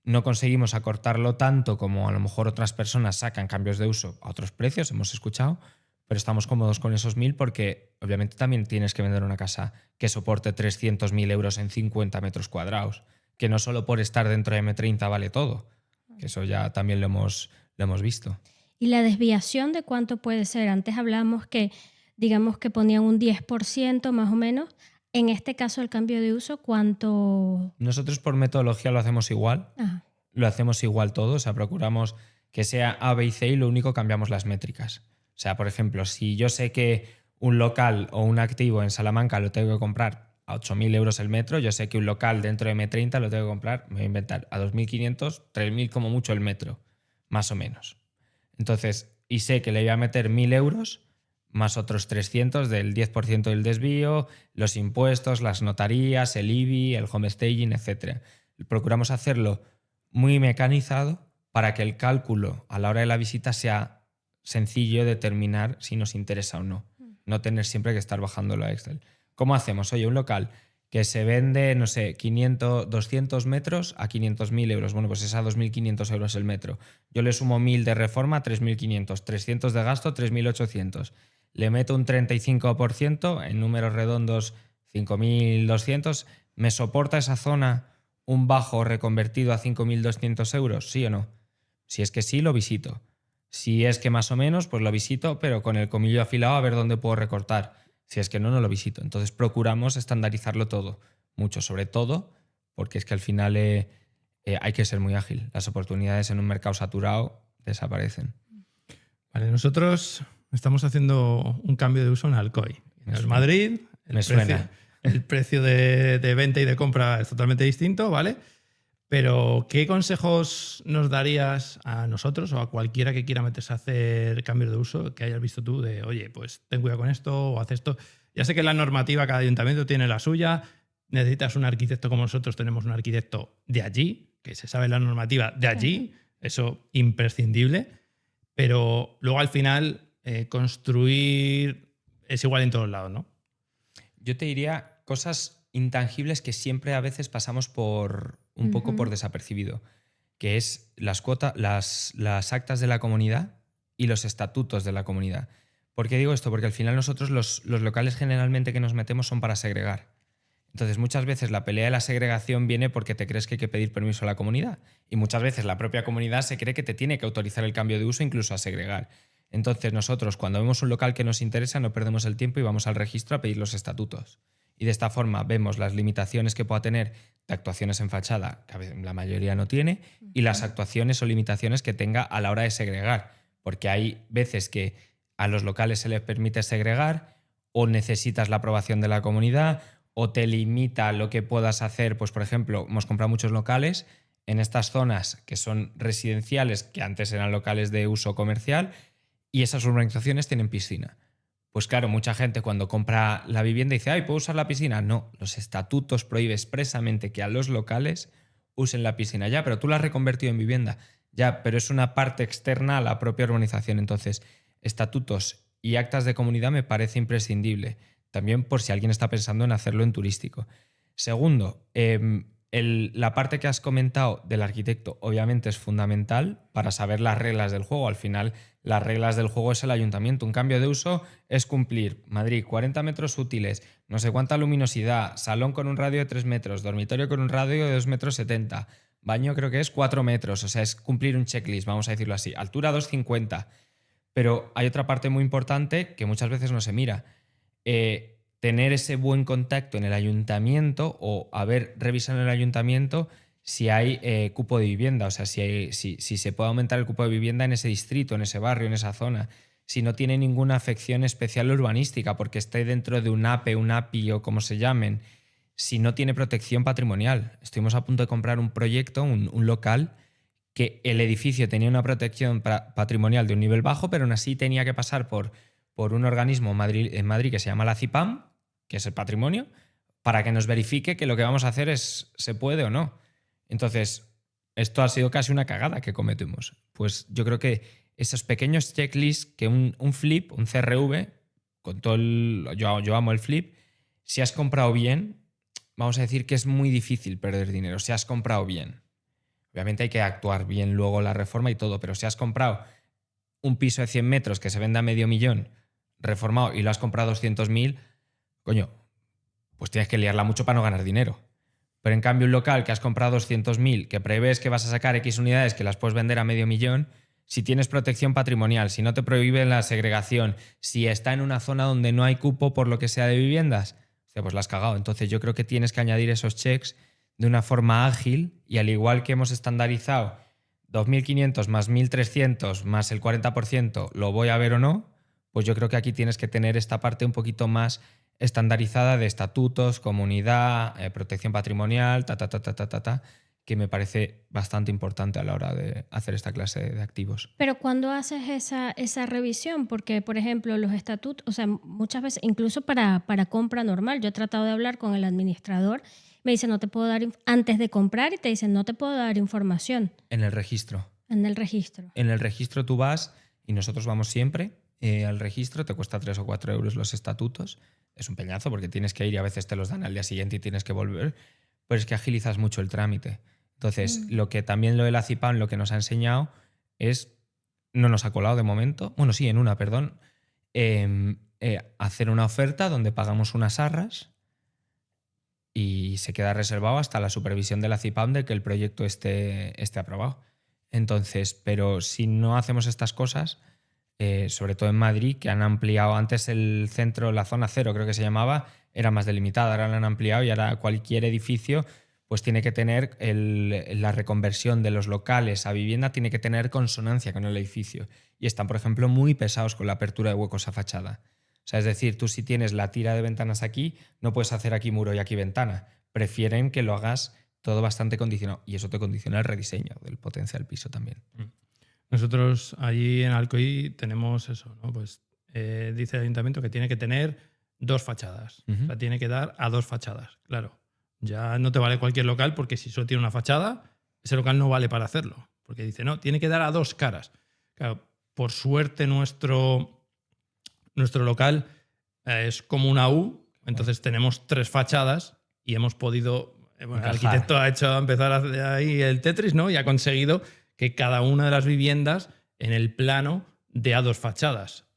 no conseguimos acortarlo tanto como a lo mejor otras personas sacan cambios de uso a otros precios, hemos escuchado, pero estamos cómodos con esos 1.000 porque obviamente también tienes que vender una casa que soporte 300.000 euros en 50 metros cuadrados, que no solo por estar dentro de M30 vale todo, que eso ya también lo hemos visto. ¿Y la desviación de cuánto puede ser? Antes hablábamos que, digamos que ponían un 10% más o menos. En este caso, el cambio de uso, ¿cuánto? Nosotros por metodología lo hacemos igual. Ajá. Lo hacemos igual todo, o sea, procuramos que sea A, B y C y lo único cambiamos las métricas. O sea, por ejemplo, si yo sé que un local o un activo en Salamanca lo tengo que comprar a 8.000 euros el metro, yo sé que un local dentro de M30 lo tengo que comprar, me voy a inventar, a 2.500, 3.000 como mucho el metro, más o menos. Entonces, y sé que le voy a meter 1.000 euros más otros 300 del 10% del desvío, los impuestos, las notarías, el IBI, el homestaging, etc. Procuramos hacerlo muy mecanizado para que el cálculo a la hora de la visita sea sencillo determinar si nos interesa o no. No tener siempre que estar bajándolo a Excel. ¿Cómo hacemos? Oye, un local que se vende, no sé, 200 metros a 500.000 euros. Bueno, pues es a 2.500 euros el metro. Yo le sumo 1.000 de reforma, 3.500. 300 de gasto, 3.800. Le meto un 35%, en números redondos 5.200. ¿Me soporta esa zona un bajo reconvertido a 5.200 euros? ¿Sí o no? Si es que sí, lo visito. Si es que más o menos, pues lo visito, pero con el comillo afilado a ver dónde puedo recortar. Si es que no lo visito. Entonces procuramos estandarizarlo todo, mucho, sobre todo, porque es que al final hay que ser muy ágil. Las oportunidades en un mercado saturado desaparecen. Vale, nosotros estamos haciendo un cambio de uso en Alcoy. En el Madrid, el precio de venta y de compra es totalmente distinto, ¿vale? Pero, ¿qué consejos nos darías a nosotros o a cualquiera que quiera meterse a hacer cambios de uso que hayas visto tú de, oye, pues ten cuidado con esto o haz esto? Ya sé que la normativa, cada ayuntamiento tiene la suya, necesitas un arquitecto como nosotros tenemos un arquitecto de allí, que se sabe la normativa de allí, eso imprescindible, pero luego al final construir es igual en todos lados, ¿no? Yo te diría cosas intangibles que siempre a veces pasamos por un poco por desapercibido, que es las actas de la comunidad y los estatutos de la comunidad. ¿Por qué digo esto? Porque al final nosotros los locales generalmente que nos metemos son para segregar. Entonces muchas veces la pelea de la segregación viene porque te crees que hay que pedir permiso a la comunidad y muchas veces la propia comunidad se cree que te tiene que autorizar el cambio de uso incluso a segregar. Entonces nosotros cuando vemos un local que nos interesa no perdemos el tiempo y vamos al registro a pedir los estatutos. Y de esta forma vemos las limitaciones que pueda tener de actuaciones en fachada, que la mayoría no tiene, y las actuaciones o limitaciones que tenga a la hora de segregar. Porque hay veces que a los locales se les permite segregar o necesitas la aprobación de la comunidad o te limita lo que puedas hacer. Pues, por ejemplo, hemos comprado muchos locales en estas zonas que son residenciales, que antes eran locales de uso comercial, y esas urbanizaciones tienen piscina. Pues claro, mucha gente cuando compra la vivienda dice, ay, ¿puedo usar la piscina? No, los estatutos prohíben expresamente que a los locales usen la piscina. Ya, pero tú la has reconvertido en vivienda. Ya, pero es una parte externa a la propia urbanización. Entonces, estatutos y actas de comunidad me parece imprescindible. También por si alguien está pensando en hacerlo en turístico. Segundo, la parte que has comentado del arquitecto obviamente es fundamental para saber las reglas del juego. Al final, las reglas del juego es el ayuntamiento. Un cambio de uso es cumplir Madrid, 40 metros útiles, no sé cuánta luminosidad, salón con un radio de 3 metros, dormitorio con un radio de 2,70 metros, baño creo que es 4 metros, o sea, es cumplir un checklist, vamos a decirlo así. Altura 2,50. Pero hay otra parte muy importante que muchas veces no se mira. Tener ese buen contacto en el ayuntamiento o haber revisado en el ayuntamiento si hay cupo de vivienda, o sea, si se puede aumentar el cupo de vivienda en ese distrito, en ese barrio, en esa zona, si no tiene ninguna afección especial urbanística porque esté dentro de un APE, un API o como se llamen, si no tiene protección patrimonial. Estuvimos a punto de comprar un proyecto, un local, que el edificio tenía una protección patrimonial de un nivel bajo, pero aún así tenía que pasar por un organismo en Madrid que se llama la CIPAM, que es el patrimonio, para que nos verifique que lo que vamos a hacer se puede o no. Entonces, esto ha sido casi una cagada que cometemos. Pues yo creo que esos pequeños checklists que un flip, un CRV, con todo yo amo el flip, si has comprado bien, vamos a decir que es muy difícil perder dinero, si has comprado bien. Obviamente hay que actuar bien luego la reforma y todo, pero si has comprado un piso de 100 metros que se vende a 500.000 reformado y lo has comprado a 200.000, coño, pues tienes que liarla mucho para no ganar dinero. Pero en cambio un local que has comprado 200.000, que prevés que vas a sacar X unidades que las puedes vender a 500.000, si tienes protección patrimonial, si no te prohíben la segregación, si está en una zona donde no hay cupo por lo que sea de viviendas, pues la has cagado. Entonces yo creo que tienes que añadir esos checks de una forma ágil y al igual que hemos estandarizado 2.500 más 1.300 más el 40%, lo voy a ver o no, pues yo creo que aquí tienes que tener esta parte un poquito más estandarizada de estatutos, comunidad, protección patrimonial, que me parece bastante importante a la hora de hacer esta clase de activos. Pero cuando haces esa revisión, porque por ejemplo los estatutos, o sea, muchas veces, incluso para compra normal, yo he tratado de hablar con el administrador, me dice no te puedo dar, antes de comprar y te dicen no te puedo dar información. En el registro. En el registro. En el registro tú vas y nosotros vamos siempre al registro, te cuesta 3 o 4 euros los estatutos. Es un peñazo porque tienes que ir y a veces te los dan al día siguiente y tienes que volver, pero es que agilizas mucho el trámite. Entonces, lo de la CIPAM lo que nos ha enseñado es, no nos ha colado de momento, bueno, sí, en una, perdón, hacer una oferta donde pagamos unas arras y se queda reservado hasta la supervisión de la CIPAM de que el proyecto esté aprobado. Entonces, pero si no hacemos estas cosas, sobre todo en Madrid, que han ampliado antes el centro, la zona cero creo que se llamaba, era más delimitada, ahora la han ampliado y ahora cualquier edificio pues tiene que tener la reconversión de los locales a vivienda, tiene que tener consonancia con el edificio. Y están, por ejemplo, muy pesados con la apertura de huecos a fachada. O sea, es decir, tú si tienes la tira de ventanas aquí, no puedes hacer aquí muro y aquí ventana. Prefieren que lo hagas todo bastante condicionado. Y eso te condiciona el rediseño del potencial del piso también. Nosotros allí en Alcoy tenemos eso, ¿no? Pues dice el ayuntamiento que tiene que tener 2 fachadas. O sea, tiene que dar a 2 fachadas, claro. Ya no te vale cualquier local porque si solo tiene una fachada, ese local no vale para hacerlo. Porque dice, no, tiene que dar a 2 caras. Claro, por suerte nuestro local es como una U, entonces tenemos 3 fachadas y hemos podido... Bueno, el arquitecto ha empezar a hacer ahí el Tetris, ¿no? Y ha conseguido que cada una de las viviendas en el plano dé a 2 fachadas.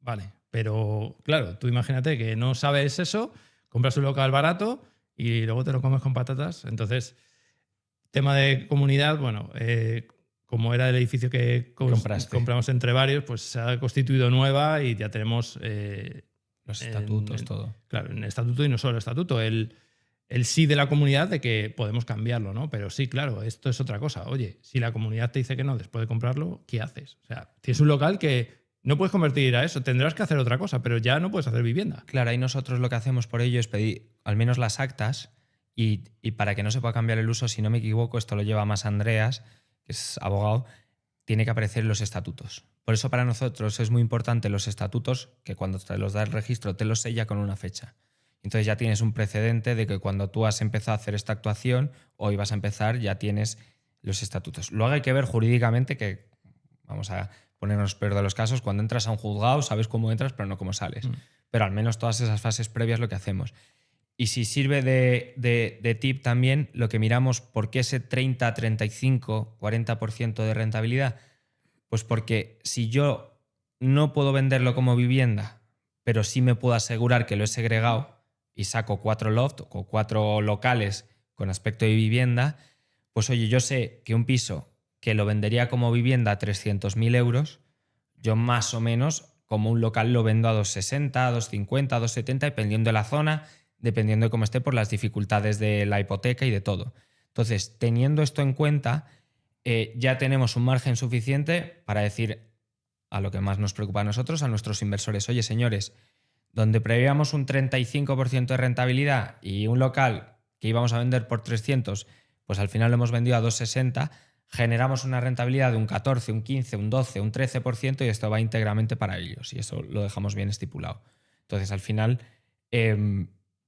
Vale, pero claro, tú imagínate que no sabes eso, compras un local barato y luego te lo comes con patatas. Entonces, tema de comunidad, bueno, como era el edificio que compramos entre varios, pues se ha constituido nueva y ya tenemos... los estatutos, todo. Claro, en el estatuto y no solo el estatuto, el sí de la comunidad de que podemos cambiarlo, ¿no? Pero sí, claro, esto es otra cosa. Oye, si la comunidad te dice que no después de comprarlo, ¿qué haces? O sea, tienes un local que no puedes convertir a eso, tendrás que hacer otra cosa, pero ya no puedes hacer vivienda. Claro, ahí nosotros lo que hacemos por ello es pedir al menos las actas y para que no se pueda cambiar el uso, si no me equivoco, esto lo lleva más Andreas, que es abogado, tiene que aparecer en los estatutos. Por eso para nosotros es muy importante los estatutos, que cuando te los da el registro te los sella con una fecha. Entonces ya tienes un precedente de que cuando tú has empezado a hacer esta actuación o ibas a empezar, ya tienes los estatutos. Luego hay que ver jurídicamente que, vamos a ponernos peor de los casos, cuando entras a un juzgado sabes cómo entras pero no cómo sales. Pero al menos todas esas fases previas lo que hacemos. Y si sirve de tip también, lo que miramos, ¿por qué ese 30, 35, 40% de rentabilidad? Pues porque si yo no puedo venderlo como vivienda, pero sí me puedo asegurar que lo he segregado y saco 4 loft o 4 locales con aspecto de vivienda, pues oye, yo sé que un piso que lo vendería como vivienda a 300.000 euros, yo más o menos como un local lo vendo a 260, a 250, a 270, dependiendo de la zona, dependiendo de cómo esté por las dificultades de la hipoteca y de todo. Entonces, teniendo esto en cuenta, ya tenemos un margen suficiente para decir a lo que más nos preocupa a nosotros, a nuestros inversores, oye, señores, donde prevíamos un 35% de rentabilidad y un local que íbamos a vender por 300, pues al final lo hemos vendido a 260, generamos una rentabilidad de un 14, un 15, un 12, un 13% y esto va íntegramente para ellos y eso lo dejamos bien estipulado. Entonces, al final,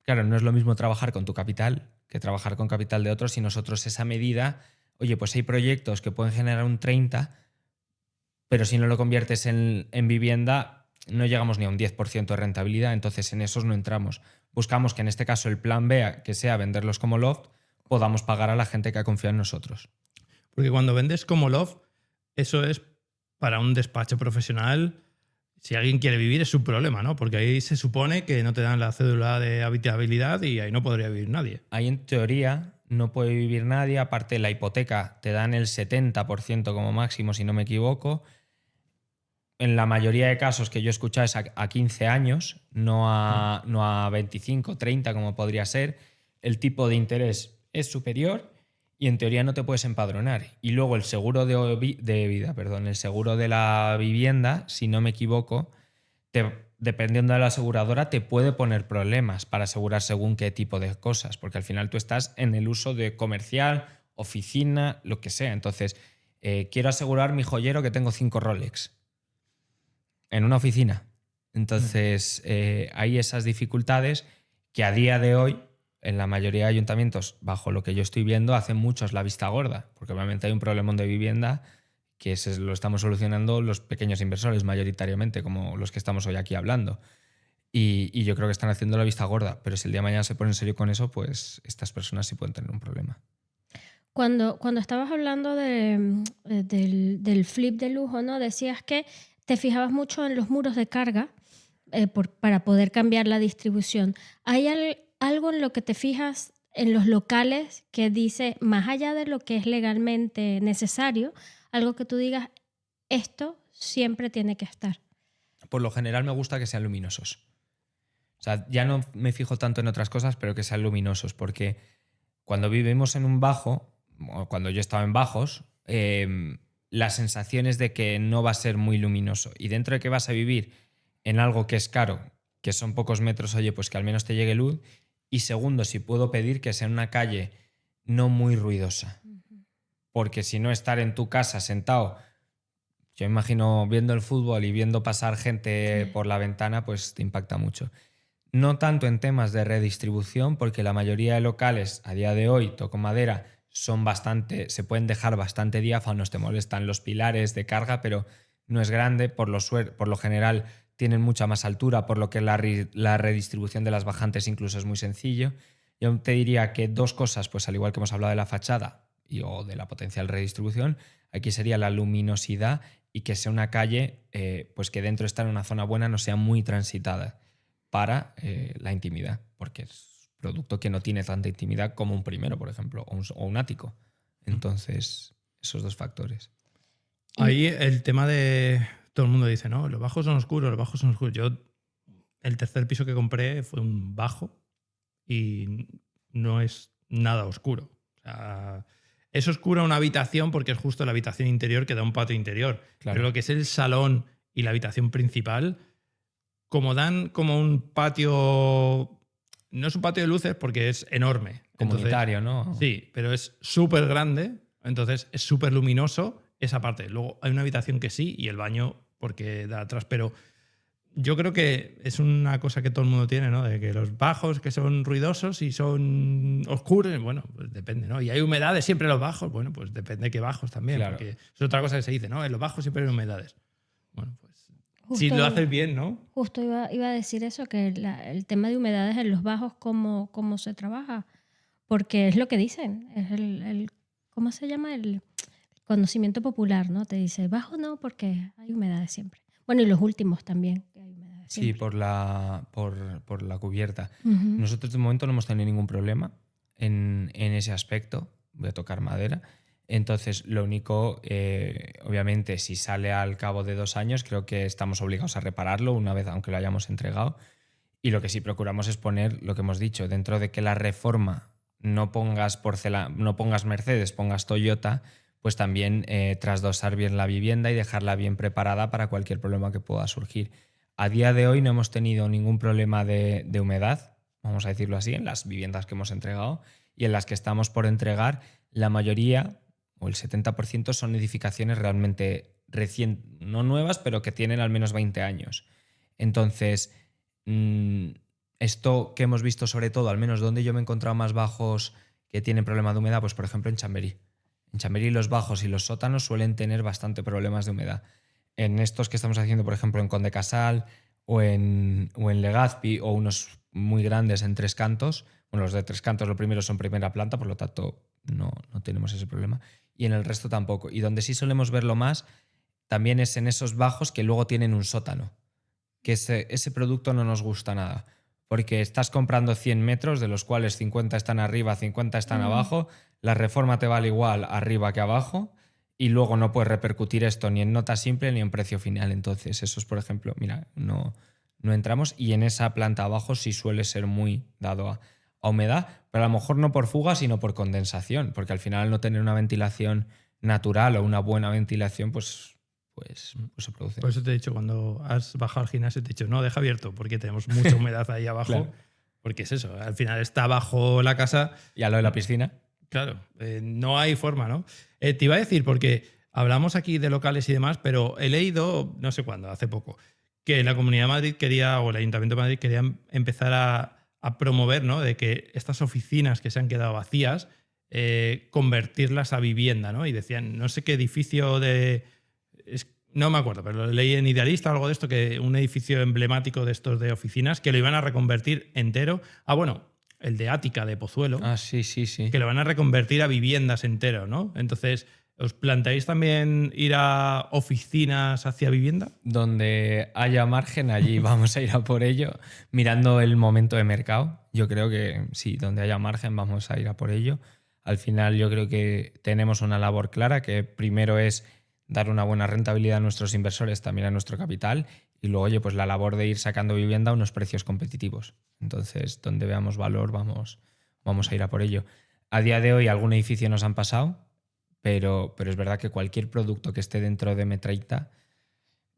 claro, no es lo mismo trabajar con tu capital que trabajar con capital de otros y nosotros esa medida, oye, pues hay proyectos que pueden generar un 30%, pero si no lo conviertes en vivienda no llegamos ni a un 10% de rentabilidad, entonces en esos no entramos. Buscamos que en este caso el plan B, que sea venderlos como loft, podamos pagar a la gente que ha confiado en nosotros. Porque cuando vendes como loft, eso es para un despacho profesional. Si alguien quiere vivir es su problema, ¿no? Porque ahí se supone que no te dan la cédula de habitabilidad y ahí no podría vivir nadie. Ahí en teoría no puede vivir nadie, aparte la hipoteca te dan el 70% como máximo, si no me equivoco. En la mayoría de casos que yo he escuchado es a 15 años, no a 25, 30 como podría ser. El tipo de interés es superior y en teoría no te puedes empadronar. Y luego el seguro de vida, el seguro de la vivienda, si no me equivoco, dependiendo de la aseguradora, te puede poner problemas para asegurar según qué tipo de cosas, porque al final tú estás en el uso de comercial, oficina, lo que sea. Entonces, quiero asegurar mi joyero que tengo 5 Rolex en una oficina. Entonces, hay esas dificultades que a día de hoy, en la mayoría de ayuntamientos, bajo lo que yo estoy viendo, hacen muchos la vista gorda, porque obviamente hay un problemón de vivienda que lo estamos solucionando los pequeños inversores mayoritariamente, como los que estamos hoy aquí hablando. Y yo creo que están haciendo la vista gorda, pero si el día de mañana se ponen en serio con eso, pues estas personas sí pueden tener un problema. Cuando estabas hablando del flip de lujo, ¿no? Decías que te fijabas mucho en los muros de carga para poder cambiar la distribución. ¿Hay algo en lo que te fijas en los locales que dice, más allá de lo que es legalmente necesario, algo que tú digas, esto, siempre tiene que estar. Por lo general me gusta que sean luminosos. O sea, ya no me fijo tanto en otras cosas, pero que sean luminosos, porque cuando vivimos en un bajo, o cuando yo estaba en bajos, la sensación es de que no va a ser muy luminoso. Y dentro de que vas a vivir en algo que es caro, que son pocos metros, oye, pues que al menos te llegue luz. Y segundo, si puedo pedir que sea en una calle no muy ruidosa. Porque si no, estar en tu casa sentado, yo imagino viendo el fútbol y viendo pasar gente por la ventana, pues te impacta mucho. No tanto en temas de redistribución, porque la mayoría de locales a día de hoy, toco madera, se pueden dejar bastante diáfanos, te molestan los pilares de carga, pero no es grande, por lo general tienen mucha más altura, por lo que la redistribución de las bajantes incluso es muy sencillo. Yo te diría que dos cosas, pues al igual que hemos hablado de la fachada o de la potencial redistribución, aquí sería la luminosidad y que sea una calle pues que dentro de estar en una zona buena no sea muy transitada para la intimidad, porque es producto que no tiene tanta intimidad como un primero, por ejemplo, o un ático. Entonces, esos dos factores. Ahí el tema de... Todo el mundo dice, no, los bajos son oscuros, los bajos son oscuros. Yo, el tercer piso que compré fue un bajo y no es nada oscuro. O sea, es oscura una habitación porque es justo la habitación interior que da un patio interior. Claro. Pero lo que es el salón y la habitación principal, como dan como un patio... No es un patio de luces porque es enorme. Comunitario, Entonces, ¿no? Sí, pero es súper grande, entonces es súper luminoso esa parte. Luego hay una habitación que sí y el baño porque da atrás, pero yo creo que es una cosa que todo el mundo tiene, ¿no? De que los bajos que son ruidosos y son oscuros, bueno, pues depende, ¿no? Y hay humedades siempre en los bajos, bueno, pues depende de qué bajos también, Claro. porque es otra cosa que se dice, ¿no? En los bajos siempre hay humedades. Bueno, pues Justo si lo haces bien, ¿no? Justo iba a decir eso, que el tema de humedades en los bajos, cómo se trabaja, porque es lo que dicen, es ¿cómo se llama? El conocimiento popular, ¿no? Te dice, bajo no, porque hay humedades siempre. Bueno, y los últimos también, que hay humedades Sí, siempre. por la cubierta. Ujú. Nosotros de momento no hemos tenido ningún problema en ese aspecto. Voy a tocar madera. Entonces, lo único, obviamente, si sale al cabo de 2 años, creo que estamos obligados a repararlo una vez, aunque lo hayamos entregado. Y lo que sí procuramos es poner lo que hemos dicho, dentro de que la reforma no pongas no pongas Mercedes, pongas Toyota, pues también trasdosar bien la vivienda y dejarla bien preparada para cualquier problema que pueda surgir. A día de hoy no hemos tenido ningún problema de humedad, vamos a decirlo así, en las viviendas que hemos entregado, y en las que estamos por entregar, la mayoría, o el 70%, son edificaciones realmente no nuevas, pero que tienen al menos 20 años. Entonces, esto que hemos visto sobre todo, al menos donde yo me he encontrado más bajos que tienen problema de humedad, pues por ejemplo en Chamberí. En Chamberí los bajos y los sótanos suelen tener bastante problemas de humedad. En estos que estamos haciendo, por ejemplo, en Conde Casal o en Legazpi, o unos muy grandes en Tres Cantos, bueno, los de Tres Cantos lo primero son primera planta, por lo tanto no tenemos ese problema. Y en el resto tampoco. Y donde sí solemos verlo más también es en esos bajos que luego tienen un sótano. Que ese producto no nos gusta nada. Porque estás comprando 100 metros, de los cuales 50 están arriba, 50 están abajo. La reforma te vale igual arriba que abajo. Y luego no puedes repercutir esto ni en nota simple ni en precio final. Entonces, eso es, por ejemplo, mira, no entramos. Y en esa planta abajo sí suele ser muy dado a humedad, pero a lo mejor no por fuga, sino por condensación. Porque al final, al no tener una ventilación natural o una buena ventilación, pues se produce. Por eso te he dicho, cuando has bajado al gimnasio, te he dicho, no, deja abierto, porque tenemos mucha humedad ahí abajo. Claro. Porque es eso, al final está bajo la casa. Y a lo de la piscina. Claro, no hay forma, ¿no? Te iba a decir, porque hablamos aquí de locales y demás, pero he leído, no sé cuándo, hace poco, que la Comunidad de Madrid quería, o el Ayuntamiento de Madrid quería empezar a promover, ¿no? De que estas oficinas que se han quedado vacías, convertirlas a vivienda, ¿no? Y decían, no sé qué edificio no me acuerdo, pero lo leí en Idealista o algo de esto, que un edificio emblemático de estos de oficinas, que lo iban a reconvertir entero. Ah, bueno, el de Ática, de Pozuelo. Ah, sí. Que lo van a reconvertir a viviendas entero, ¿no? Entonces, ¿os planteáis también ir a oficinas hacia vivienda? Donde haya margen, allí vamos a ir a por ello, mirando el momento de mercado. Yo creo que sí, donde haya margen vamos a ir a por ello. Al final yo creo que tenemos una labor clara, que primero es dar una buena rentabilidad a nuestros inversores, también a nuestro capital, y luego, oye, pues la labor de ir sacando vivienda a unos precios competitivos. Entonces, donde veamos valor, vamos a ir a por ello. A día de hoy algún edificio nos han pasado, pero es verdad que cualquier producto que esté dentro de M30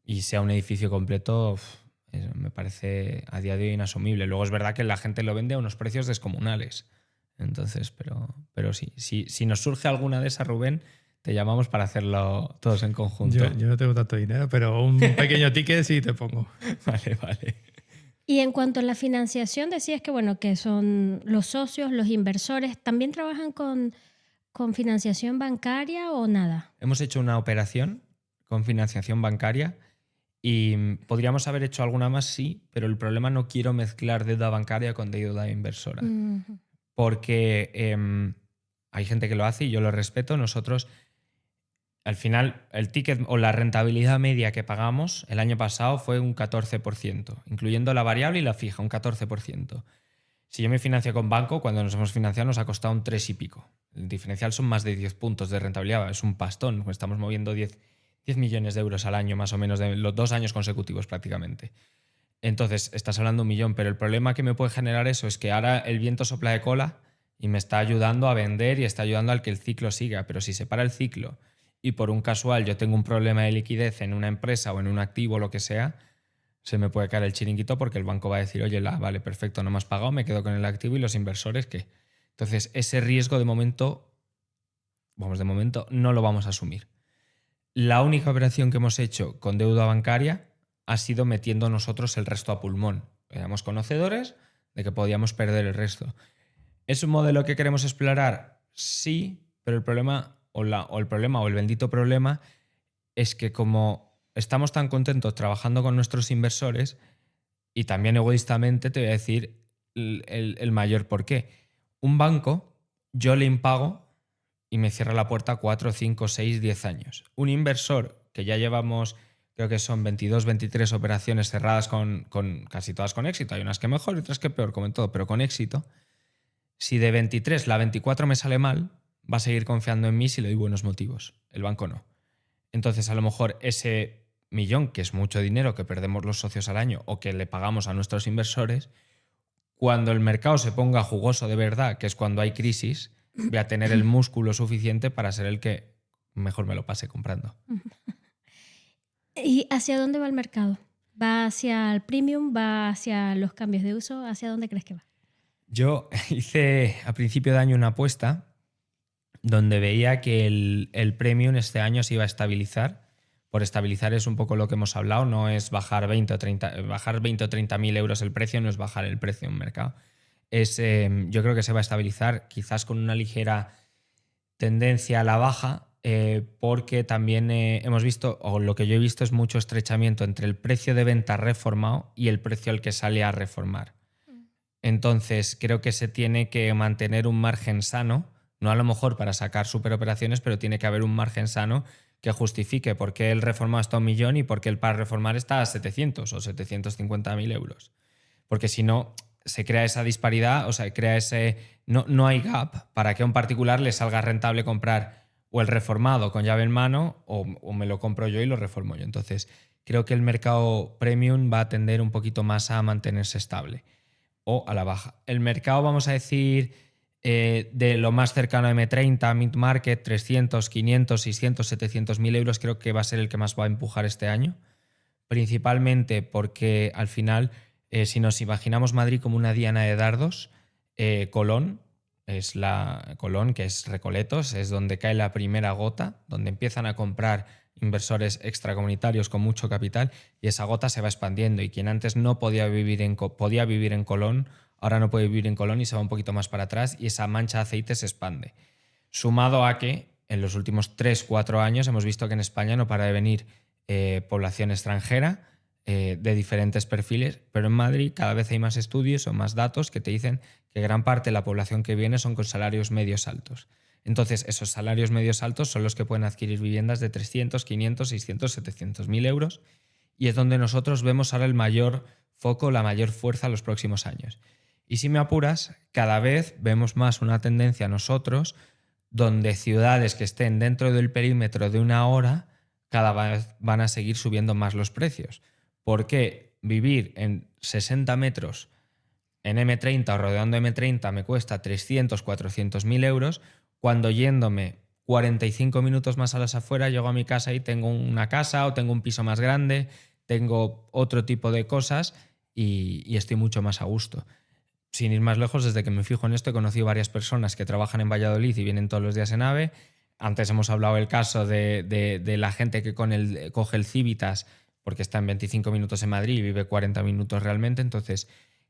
y sea un edificio completo, me parece a día de hoy inasumible. Luego es verdad que la gente lo vende a unos precios descomunales. Entonces, pero sí, si nos surge alguna de esas, Rubén, te llamamos para hacerlo todos en conjunto. Yo no tengo tanto dinero, pero un pequeño ticket sí te pongo. Vale. Y en cuanto a la financiación, decías que, bueno, que son los socios, los inversores, ¿también trabajan con financiación bancaria o nada? Hemos hecho una operación con financiación bancaria y podríamos haber hecho alguna más, sí, pero el problema no quiero mezclar deuda bancaria con deuda inversora. Ujú. Porque hay gente que lo hace y yo lo respeto. Nosotros, al final, el ticket o la rentabilidad media que pagamos el año pasado fue un 14%, incluyendo la variable y la fija, un 14%. Si yo me financio con banco, cuando nos hemos financiado nos ha costado un 3 y pico. El diferencial son más de 10 puntos de rentabilidad, es un pastón. Estamos moviendo 10 millones de euros al año, más o menos, de los 2 años consecutivos prácticamente. Entonces, estás hablando de 1 millón, pero el problema que me puede generar eso es que ahora el viento sopla de cola y me está ayudando a vender y está ayudando al que el ciclo siga. Pero si se para el ciclo y por un casual yo tengo un problema de liquidez en una empresa o en un activo o lo que sea, se me puede caer el chiringuito porque el banco va a decir, oye, vale, perfecto, no me has pagado, me quedo con el activo y los inversores, ¿qué? Entonces, ese riesgo de momento no lo vamos a asumir. La única operación que hemos hecho con deuda bancaria ha sido metiendo nosotros el resto a pulmón. Éramos conocedores de que podíamos perder el resto. ¿Es un modelo que queremos explorar? Sí, pero el problema o el bendito problema es que como estamos tan contentos trabajando con nuestros inversores, y también egoístamente te voy a decir el mayor porqué. Un banco, yo le impago y me cierra la puerta 4, 5, 6, 10 años. Un inversor, que ya llevamos, creo que son 22, 23 operaciones cerradas con casi todas con éxito. Hay unas que mejor y otras que peor, como en todo, pero con éxito. Si de 23 la 24 me sale mal, va a seguir confiando en mí si le doy buenos motivos. El banco no. Entonces, a lo mejor ese millón, que es mucho dinero que perdemos los socios al año o que le pagamos a nuestros inversores, cuando el mercado se ponga jugoso de verdad, que es cuando hay crisis, voy a tener el músculo suficiente para ser el que mejor me lo pase comprando. ¿Y hacia dónde va el mercado? ¿Va hacia el premium? ¿Va hacia los cambios de uso? ¿Hacia dónde crees que va? Yo hice a principio de año una apuesta donde veía que el premium este año se iba a estabilizar. Por estabilizar es un poco lo que hemos hablado, no es bajar 20 o 30 mil euros el precio, no es bajar el precio en un mercado. Yo creo que se va a estabilizar, quizás con una ligera tendencia a la baja, porque también hemos visto, o lo que yo he visto es mucho estrechamiento entre el precio de venta reformado y el precio al que sale a reformar. Entonces, creo que se tiene que mantener un margen sano, no a lo mejor para sacar superoperaciones, pero tiene que haber un margen sano que justifique por qué el reformado está a 1 millón y por qué el para reformar está a 700 o 750.000 euros. Porque si no, se crea esa disparidad, o sea, no hay gap para que a un particular le salga rentable comprar o el reformado con llave en mano o me lo compro yo y lo reformo yo. Entonces, creo que el mercado premium va a tender un poquito más a mantenerse estable o a la baja. El mercado, vamos a decir, de lo más cercano a M30, mid-market, 300, 500, 600, 700.000 euros, creo que va a ser el que más va a empujar este año. Principalmente porque al final, si nos imaginamos Madrid como una diana de dardos, Colón, que es Recoletos, es donde cae la primera gota, donde empiezan a comprar inversores extracomunitarios con mucho capital y esa gota se va expandiendo y quien antes no podía vivir en Colón, ahora no puede vivir en Colón y se va un poquito más para atrás y esa mancha de aceite se expande. Sumado a que en los últimos 3-4 años hemos visto que en España no para de venir población extranjera de diferentes perfiles, pero en Madrid cada vez hay más estudios o más datos que te dicen que gran parte de la población que viene son con salarios medios altos. Entonces, esos salarios medios altos son los que pueden adquirir viviendas de 300, 500, 600, 700.000 euros y es donde nosotros vemos ahora el mayor foco, la mayor fuerza en los próximos años. Y si me apuras, cada vez vemos más una tendencia nosotros donde ciudades que estén dentro del perímetro de 1 hora cada vez van a seguir subiendo más los precios. Porque vivir en 60 metros en M30 o rodeando M30 me cuesta 300, 400 mil euros, cuando yéndome 45 minutos más a las afueras llego a mi casa y tengo una casa o tengo un piso más grande, tengo otro tipo de cosas y estoy mucho más a gusto. Sin ir más lejos, desde que me fijo en esto he conocido varias personas que trabajan en Valladolid y vienen todos los días en AVE. Antes hemos hablado del caso de la gente que coge el Civitas porque está en 25 minutos en Madrid y vive 40 minutos realmente. Entonces,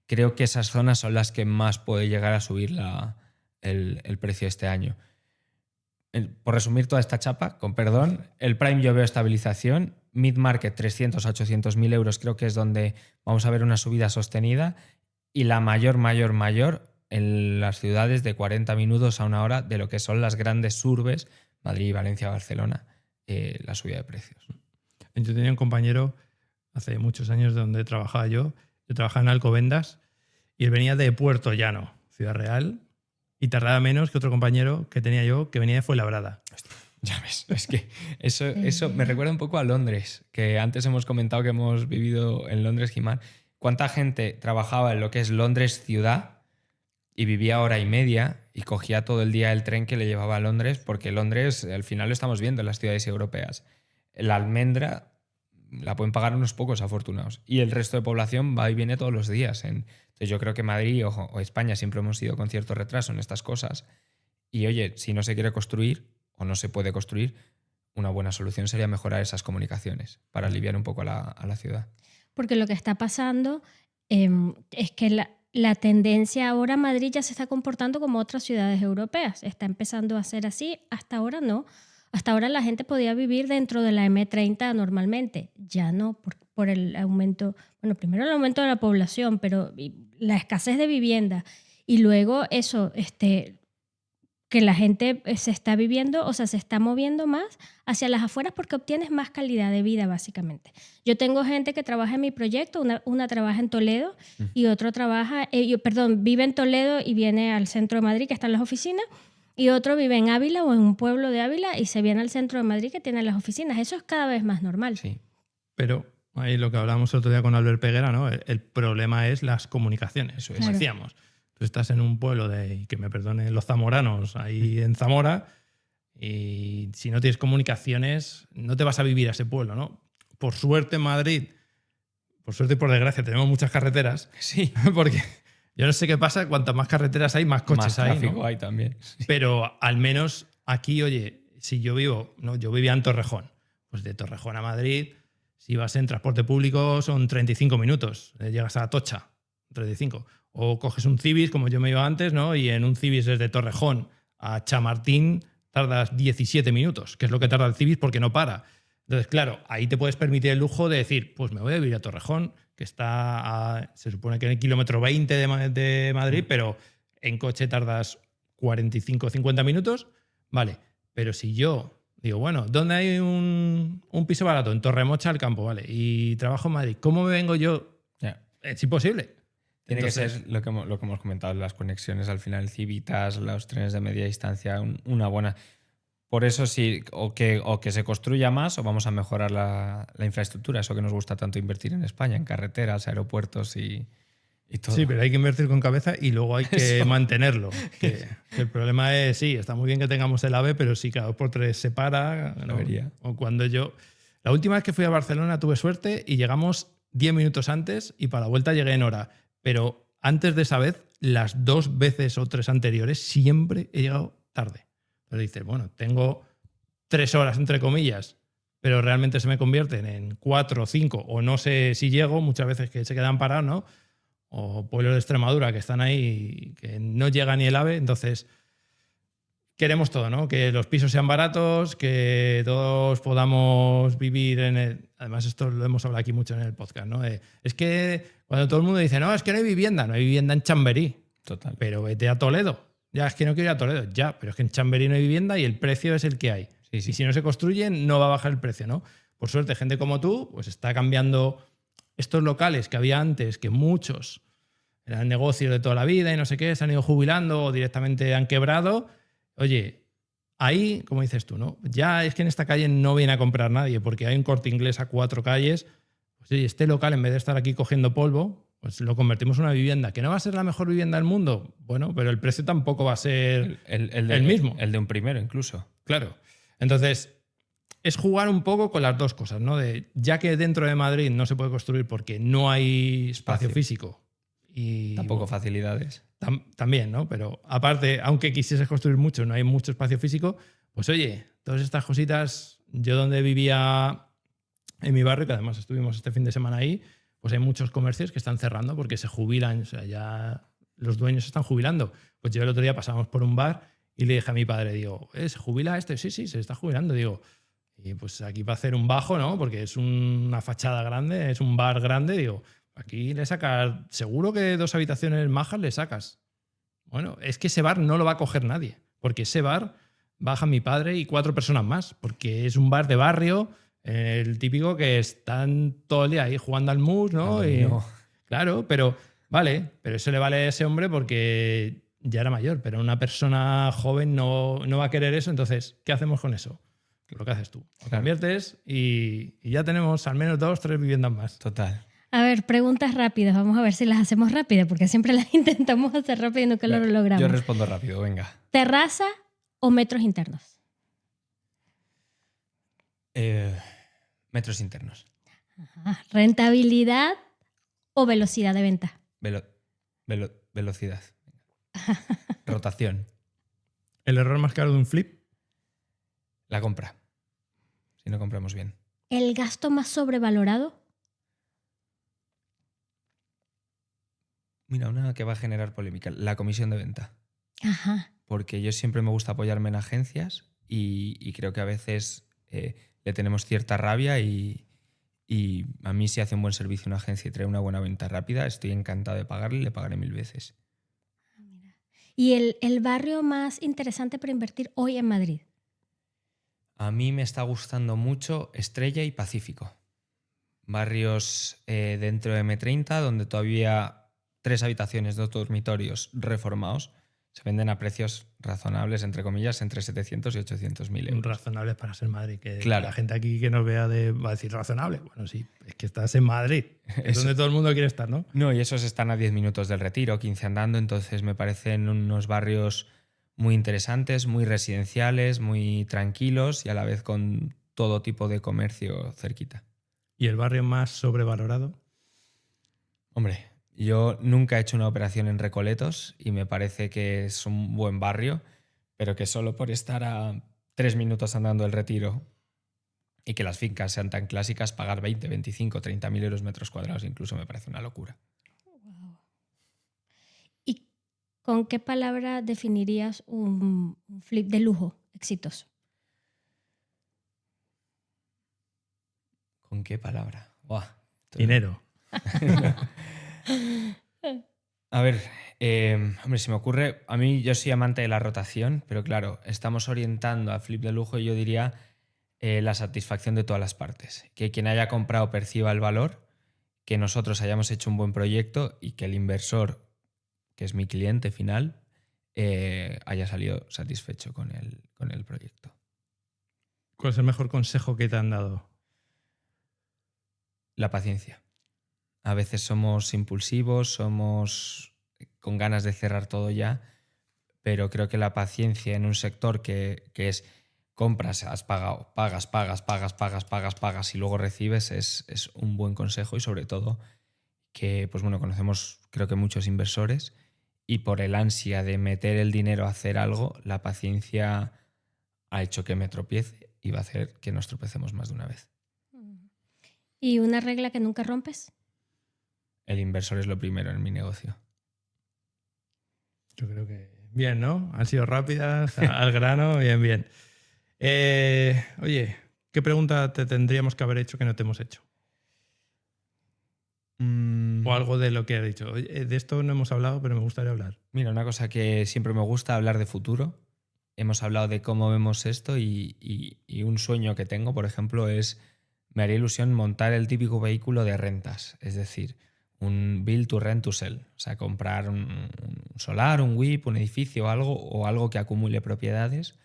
creo que esas zonas son las que más puede llegar a subir el precio este año. Por resumir toda esta chapa, con perdón, el Prime yo veo estabilización, Mid-Market 300 a 800 mil euros creo que es donde vamos a ver una subida sostenida y la mayor en las ciudades de 40 minutos a una hora de lo que son las grandes urbes, Madrid, Valencia, Barcelona, la subida de precios. Yo tenía un compañero hace muchos años donde trabajaba yo trabajaba en Alcobendas y él venía de Puerto Llano, Ciudad Real, y tardaba menos que otro compañero que tenía yo que venía de Fuenlabrada. Ya ves, es que eso me recuerda un poco a Londres, que antes hemos comentado que hemos vivido en Londres, Jimán. ¿Cuánta gente trabajaba en lo que es Londres ciudad y vivía hora y media y cogía todo el día el tren que le llevaba a Londres? Porque Londres, al final lo estamos viendo en las ciudades europeas. La almendra la pueden pagar unos pocos afortunados y el resto de población va y viene todos los días. Entonces yo creo que Madrid o España siempre hemos ido con cierto retraso en estas cosas. Y oye, si no se quiere construir o no se puede construir, una buena solución sería mejorar esas comunicaciones para aliviar un poco a la ciudad. Porque lo que está pasando es que la tendencia ahora, Madrid ya se está comportando como otras ciudades europeas. Está empezando a ser así. Hasta ahora no. Hasta ahora la gente podía vivir dentro de la M30 normalmente. Ya no, por el aumento, bueno, primero el aumento de la población, pero la escasez de vivienda. Y luego eso, que la gente se está viviendo, o sea, se está moviendo más hacia las afueras porque obtienes más calidad de vida, básicamente. Yo tengo gente que trabaja en mi proyecto, una trabaja en Toledo y otro vive en Toledo y viene al centro de Madrid, que están las oficinas, y otro vive en Ávila o en un pueblo de Ávila y se viene al centro de Madrid que tiene las oficinas. Eso es cada vez más normal. Sí. Pero ahí lo que hablábamos el otro día con Albert Peguera, ¿no? El problema es las comunicaciones. Eso es. Como decíamos, tú estás en un pueblo que me perdonen los zamoranos, ahí en Zamora, y si no tienes comunicaciones, no te vas a vivir a ese pueblo, ¿no? Por suerte en Madrid, por suerte y por desgracia, tenemos muchas carreteras. Sí. Porque yo no sé qué pasa, cuantas más carreteras hay, más coches más hay. tráfico ¿no? hay también. Sí. Pero al menos aquí, oye, si yo vivía en Torrejón, pues de Torrejón a Madrid, si vas en transporte público son 35 minutos, llegas a Atocha, 35. O coges un Cibis, como yo me iba antes, ¿no? Y en un Cibis desde Torrejón a Chamartín tardas 17 minutos, que es lo que tarda el Cibis porque no para. Entonces, claro, ahí te puedes permitir el lujo de decir, pues me voy a vivir a Torrejón, que está se supone que en el kilómetro 20 de Madrid, pero en coche tardas 45 o 50 minutos, vale. Pero si yo digo, bueno, ¿dónde hay un piso barato? En Torremocha al Campo, vale. Y trabajo en Madrid. ¿Cómo me vengo yo? Yeah. Es imposible. Tiene Entonces, que ser lo que hemos comentado, las conexiones al final, Civitas, los trenes de media distancia, una buena. Por eso sí, o que se construya más o vamos a mejorar la infraestructura, eso que nos gusta tanto invertir en España, en carreteras, aeropuertos y todo. Sí, pero hay que invertir con cabeza y luego hay que mantenerlo. Que el problema es, sí, está muy bien que tengamos el AVE, pero si cada 2 por 3 se para, ¿no? O cuando la última vez que fui a Barcelona tuve suerte y llegamos 10 minutos antes y para la vuelta llegué en hora. Pero antes de esa vez, las 2 veces o 3 anteriores, siempre he llegado tarde. Pero dices, bueno, tengo 3 horas, entre comillas, pero realmente se me convierten en 4 o 5, o no sé si llego, muchas veces que se quedan parados, ¿no? O pueblos de Extremadura que están ahí, que no llega ni el AVE. Entonces, queremos todo, ¿no? Que los pisos sean baratos, que todos podamos vivir en el... Además, esto lo hemos hablado aquí mucho en el podcast, ¿no? Es que cuando todo el mundo dice, no, es que no hay vivienda en Chamberí. Total. Pero vete a Toledo. Ya, es que no quiero ir a Toledo. Ya, pero es que en Chamberí no hay vivienda y el precio es el que hay. Sí, sí. Y si no se construyen, no va a bajar el precio, ¿no? Por suerte, gente como tú, pues está cambiando estos locales que había antes, que muchos eran negocios de toda la vida y no sé qué, se han ido jubilando o directamente han quebrado. Oye, ahí, como dices tú, ¿no? Ya es que en esta calle no viene a comprar nadie porque hay un Corte Inglés a 4 calles. Pues sí, este local, en vez de estar aquí cogiendo polvo, pues lo convertimos en una vivienda. ¿Que no va a ser la mejor vivienda del mundo? Bueno, pero el precio tampoco va a ser el mismo. El de un primero, incluso. Claro. Entonces, es jugar un poco con las dos cosas, ¿no? Ya que dentro de Madrid no se puede construir porque no hay espacio físico. Y Tampoco facilidades. También, ¿no? Pero aparte, aunque quisieses construir mucho, no hay mucho espacio físico, pues oye, todas estas cositas, yo donde vivía en mi barrio, que además estuvimos este fin de semana ahí, pues hay muchos comercios que están cerrando porque se jubilan, o sea, ya los dueños se están jubilando. Pues yo el otro día pasamos por un bar y le dije a mi padre, digo, ¿se jubila este? Sí, se está jubilando. Digo, y pues aquí va a hacer un bajo, ¿no? Porque es una fachada grande, es un bar grande, digo, aquí le sacas, seguro que 2 habitaciones majas le sacas. Bueno, es que ese bar no lo va a coger nadie, porque ese bar baja mi padre y 4 personas más, porque es un bar de barrio, el típico que están todo el día ahí jugando al mus, ¿no? Claro, pero vale, pero eso le vale a ese hombre porque ya era mayor, pero una persona joven no va a querer eso, entonces, ¿qué hacemos con eso? Lo que haces tú. Lo conviertes y ya tenemos al menos 2, 3 viviendas más. Total. A ver, preguntas rápidas. Vamos a ver si las hacemos rápidas, porque siempre las intentamos hacer rápido y nunca lo logramos. Yo respondo rápido, venga. ¿Terraza o metros internos? Metros internos. Ajá. ¿Rentabilidad o velocidad de venta? Velocidad. Rotación. ¿El error más caro de un flip? La compra. Si no compramos bien. ¿El gasto más sobrevalorado? Mira, una que va a generar polémica. La comisión de venta. Ajá. Porque yo siempre me gusta apoyarme en agencias y creo que a veces le tenemos cierta rabia y a mí si hace un buen servicio una agencia y trae una buena venta rápida, estoy encantado de pagarle y le pagaré 1000 veces. ¿Y el barrio más interesante para invertir hoy en Madrid? A mí me está gustando mucho Estrella y Pacífico. Barrios dentro de M30 donde todavía 3 habitaciones, 2 dormitorios reformados se venden a precios razonables, entre comillas, entre 700 y 800 mil euros. Razonables para ser Madrid. Que claro. La gente aquí que nos vea va a decir razonable. Bueno, sí, es que estás en Madrid. Es donde todo el mundo quiere estar, ¿no? No, y esos están a 10 minutos del Retiro, 15 andando, entonces me parecen unos barrios muy interesantes, muy residenciales, muy tranquilos y a la vez con todo tipo de comercio cerquita. ¿Y el barrio más sobrevalorado? Hombre, yo nunca he hecho una operación en Recoletos y me parece que es un buen barrio, pero que solo por estar a 3 minutos andando del Retiro y que las fincas sean tan clásicas, pagar 20, 25, 30 mil euros metros cuadrados incluso me parece una locura. Wow. ¿Y con qué palabra definirías un flip de lujo exitoso? ¿Con qué palabra? ¡Buah! Dinero. A ver, hombre, se me ocurre, a mí yo soy amante de la rotación, pero claro, estamos orientando a flip de lujo y yo diría la satisfacción de todas las partes. Que quien haya comprado perciba el valor, que nosotros hayamos hecho un buen proyecto y que el inversor, que es mi cliente final, haya salido satisfecho con el proyecto. ¿Cuál es el mejor consejo que te han dado? La paciencia. A veces somos impulsivos, somos con ganas de cerrar todo ya, pero creo que la paciencia en un sector que es compras, has pagado, pagas y luego recibes es un buen consejo y sobre todo que, pues bueno, conocemos creo que muchos inversores y por el ansia de meter el dinero a hacer algo, la paciencia ha hecho que me tropiece y va a hacer que nos tropecemos más de una vez. ¿Y una regla que nunca rompes? El inversor es lo primero en mi negocio. Yo creo que bien, ¿no? Han sido rápidas, al grano, bien. Oye, ¿qué pregunta te tendríamos que haber hecho que no te hemos hecho? O algo de lo que has dicho. Oye, de esto no hemos hablado, pero me gustaría hablar. Mira, una cosa que siempre me gusta hablar de futuro. Hemos hablado de cómo vemos esto y un sueño que tengo, por ejemplo, es, me haría ilusión montar el típico vehículo de rentas, es decir, un build to rent to sell, o sea, comprar un solar, un WIP, un edificio o algo que acumule propiedades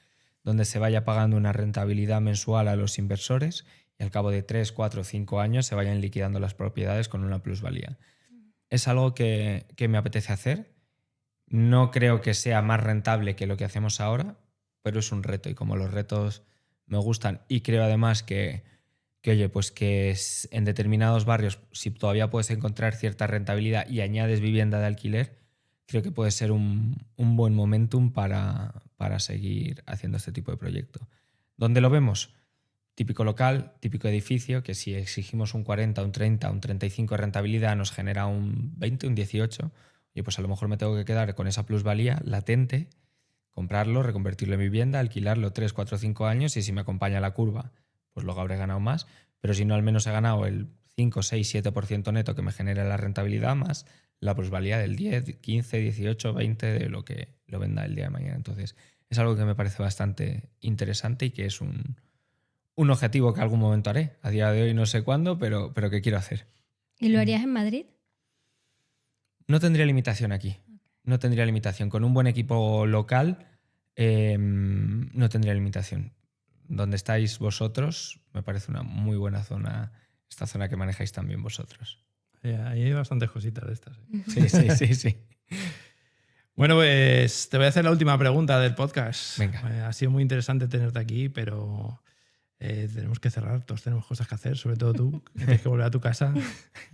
donde se vaya pagando una rentabilidad mensual a los inversores y al cabo de 3, 4, 5 años se vayan liquidando las propiedades con una plusvalía. Es algo que me apetece hacer. No creo que sea más rentable que lo que hacemos ahora, pero es un reto y como los retos me gustan y creo además que oye, pues que en determinados barrios, si todavía puedes encontrar cierta rentabilidad y añades vivienda de alquiler, creo que puede ser un buen momentum para seguir haciendo este tipo de proyecto. ¿Dónde lo vemos? Típico local, típico edificio, que si exigimos un 40, un 30, un 35 de rentabilidad nos genera un 20, un 18, y pues a lo mejor me tengo que quedar con esa plusvalía latente, comprarlo, reconvertirlo en vivienda, alquilarlo 3, 4, 5 años y si me acompaña la curva, pues luego habré ganado más, pero si no, al menos he ganado el 5, 6, 7% neto que me genera la rentabilidad más la plusvalía del 10, 15, 18, 20 de lo que lo venda el día de mañana. Entonces, es algo que me parece bastante interesante y que es un objetivo que algún momento haré. A día de hoy no sé cuándo, pero que quiero hacer. ¿Y lo harías en Madrid? No tendría limitación aquí. No tendría limitación. Con un buen equipo local no tendría limitación. Donde estáis vosotros me parece una muy buena zona, esta zona que manejáis también vosotros. Ahí hay bastantes cositas de estas. Sí. Bueno, pues te voy a hacer la última pregunta del podcast. Venga. Ha sido muy interesante tenerte aquí, pero tenemos que cerrar. Todos tenemos cosas que hacer, sobre todo tú, que tienes que volver a tu casa.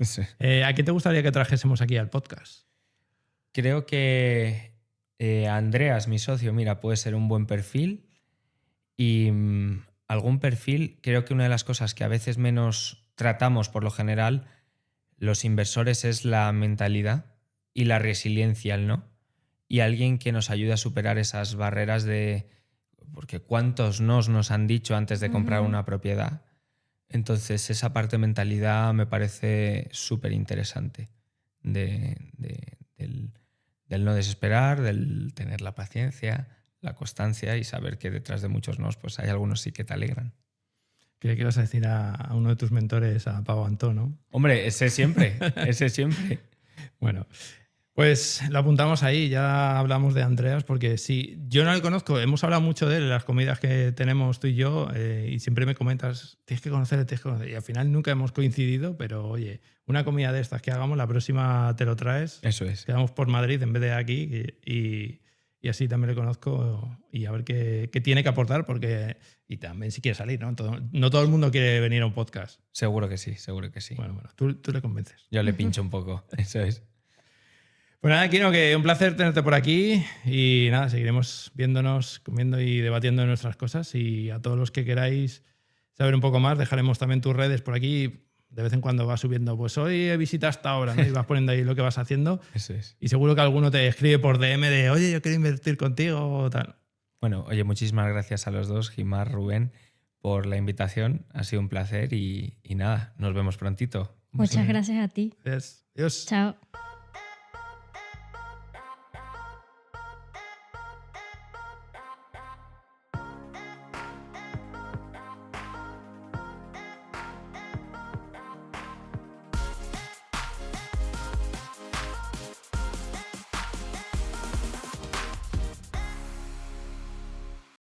Sí. ¿A quién te gustaría que trajésemos aquí al podcast? Creo que Andreas, mi socio, mira, puede ser un buen perfil. Y algún perfil, creo que una de las cosas que a veces menos tratamos por lo general los inversores es la mentalidad y la resiliencia, el no. Y alguien que nos ayude a superar esas barreras de... Porque cuántos nos han dicho antes de comprar una propiedad. Entonces esa parte de mentalidad me parece súper interesante. Del no desesperar, del tener la paciencia, la constancia y saber que detrás de muchos nos pues hay algunos sí que te alegran. ¿Qué vas a decir a uno de tus mentores, a Pau Antó, no? Hombre, ese siempre. Bueno, pues lo apuntamos ahí, ya hablamos de Andreas, porque sí, yo no le conozco, hemos hablado mucho de él en las comidas que tenemos tú y yo, y siempre me comentas, tienes que conocerle, y al final nunca hemos coincidido, pero oye, una comida de estas que hagamos, la próxima te lo traes. Eso es. Quedamos por Madrid en vez de aquí y así también le conozco y a ver qué tiene que aportar, porque y también si quiere salir, ¿no? No todo el mundo quiere venir a un podcast. Seguro que sí. Bueno, tú le convences. Yo le pincho un poco, eso es. Pues nada, Kino, que un placer tenerte por aquí y nada, seguiremos viéndonos, comiendo y debatiendo de nuestras cosas y a todos los que queráis saber un poco más, dejaremos también tus redes por aquí. De vez en cuando vas subiendo, pues hoy he visitado hasta ahora, ¿no? Y vas poniendo ahí lo que vas haciendo. Eso es. Y seguro que alguno te escribe por DM de, oye, yo quiero invertir contigo o tal. Bueno, oye, muchísimas gracias a los dos, Gimar, Rubén, por la invitación. Ha sido un placer y nada, nos vemos prontito. Muchas gracias a ti. Adiós. Chao.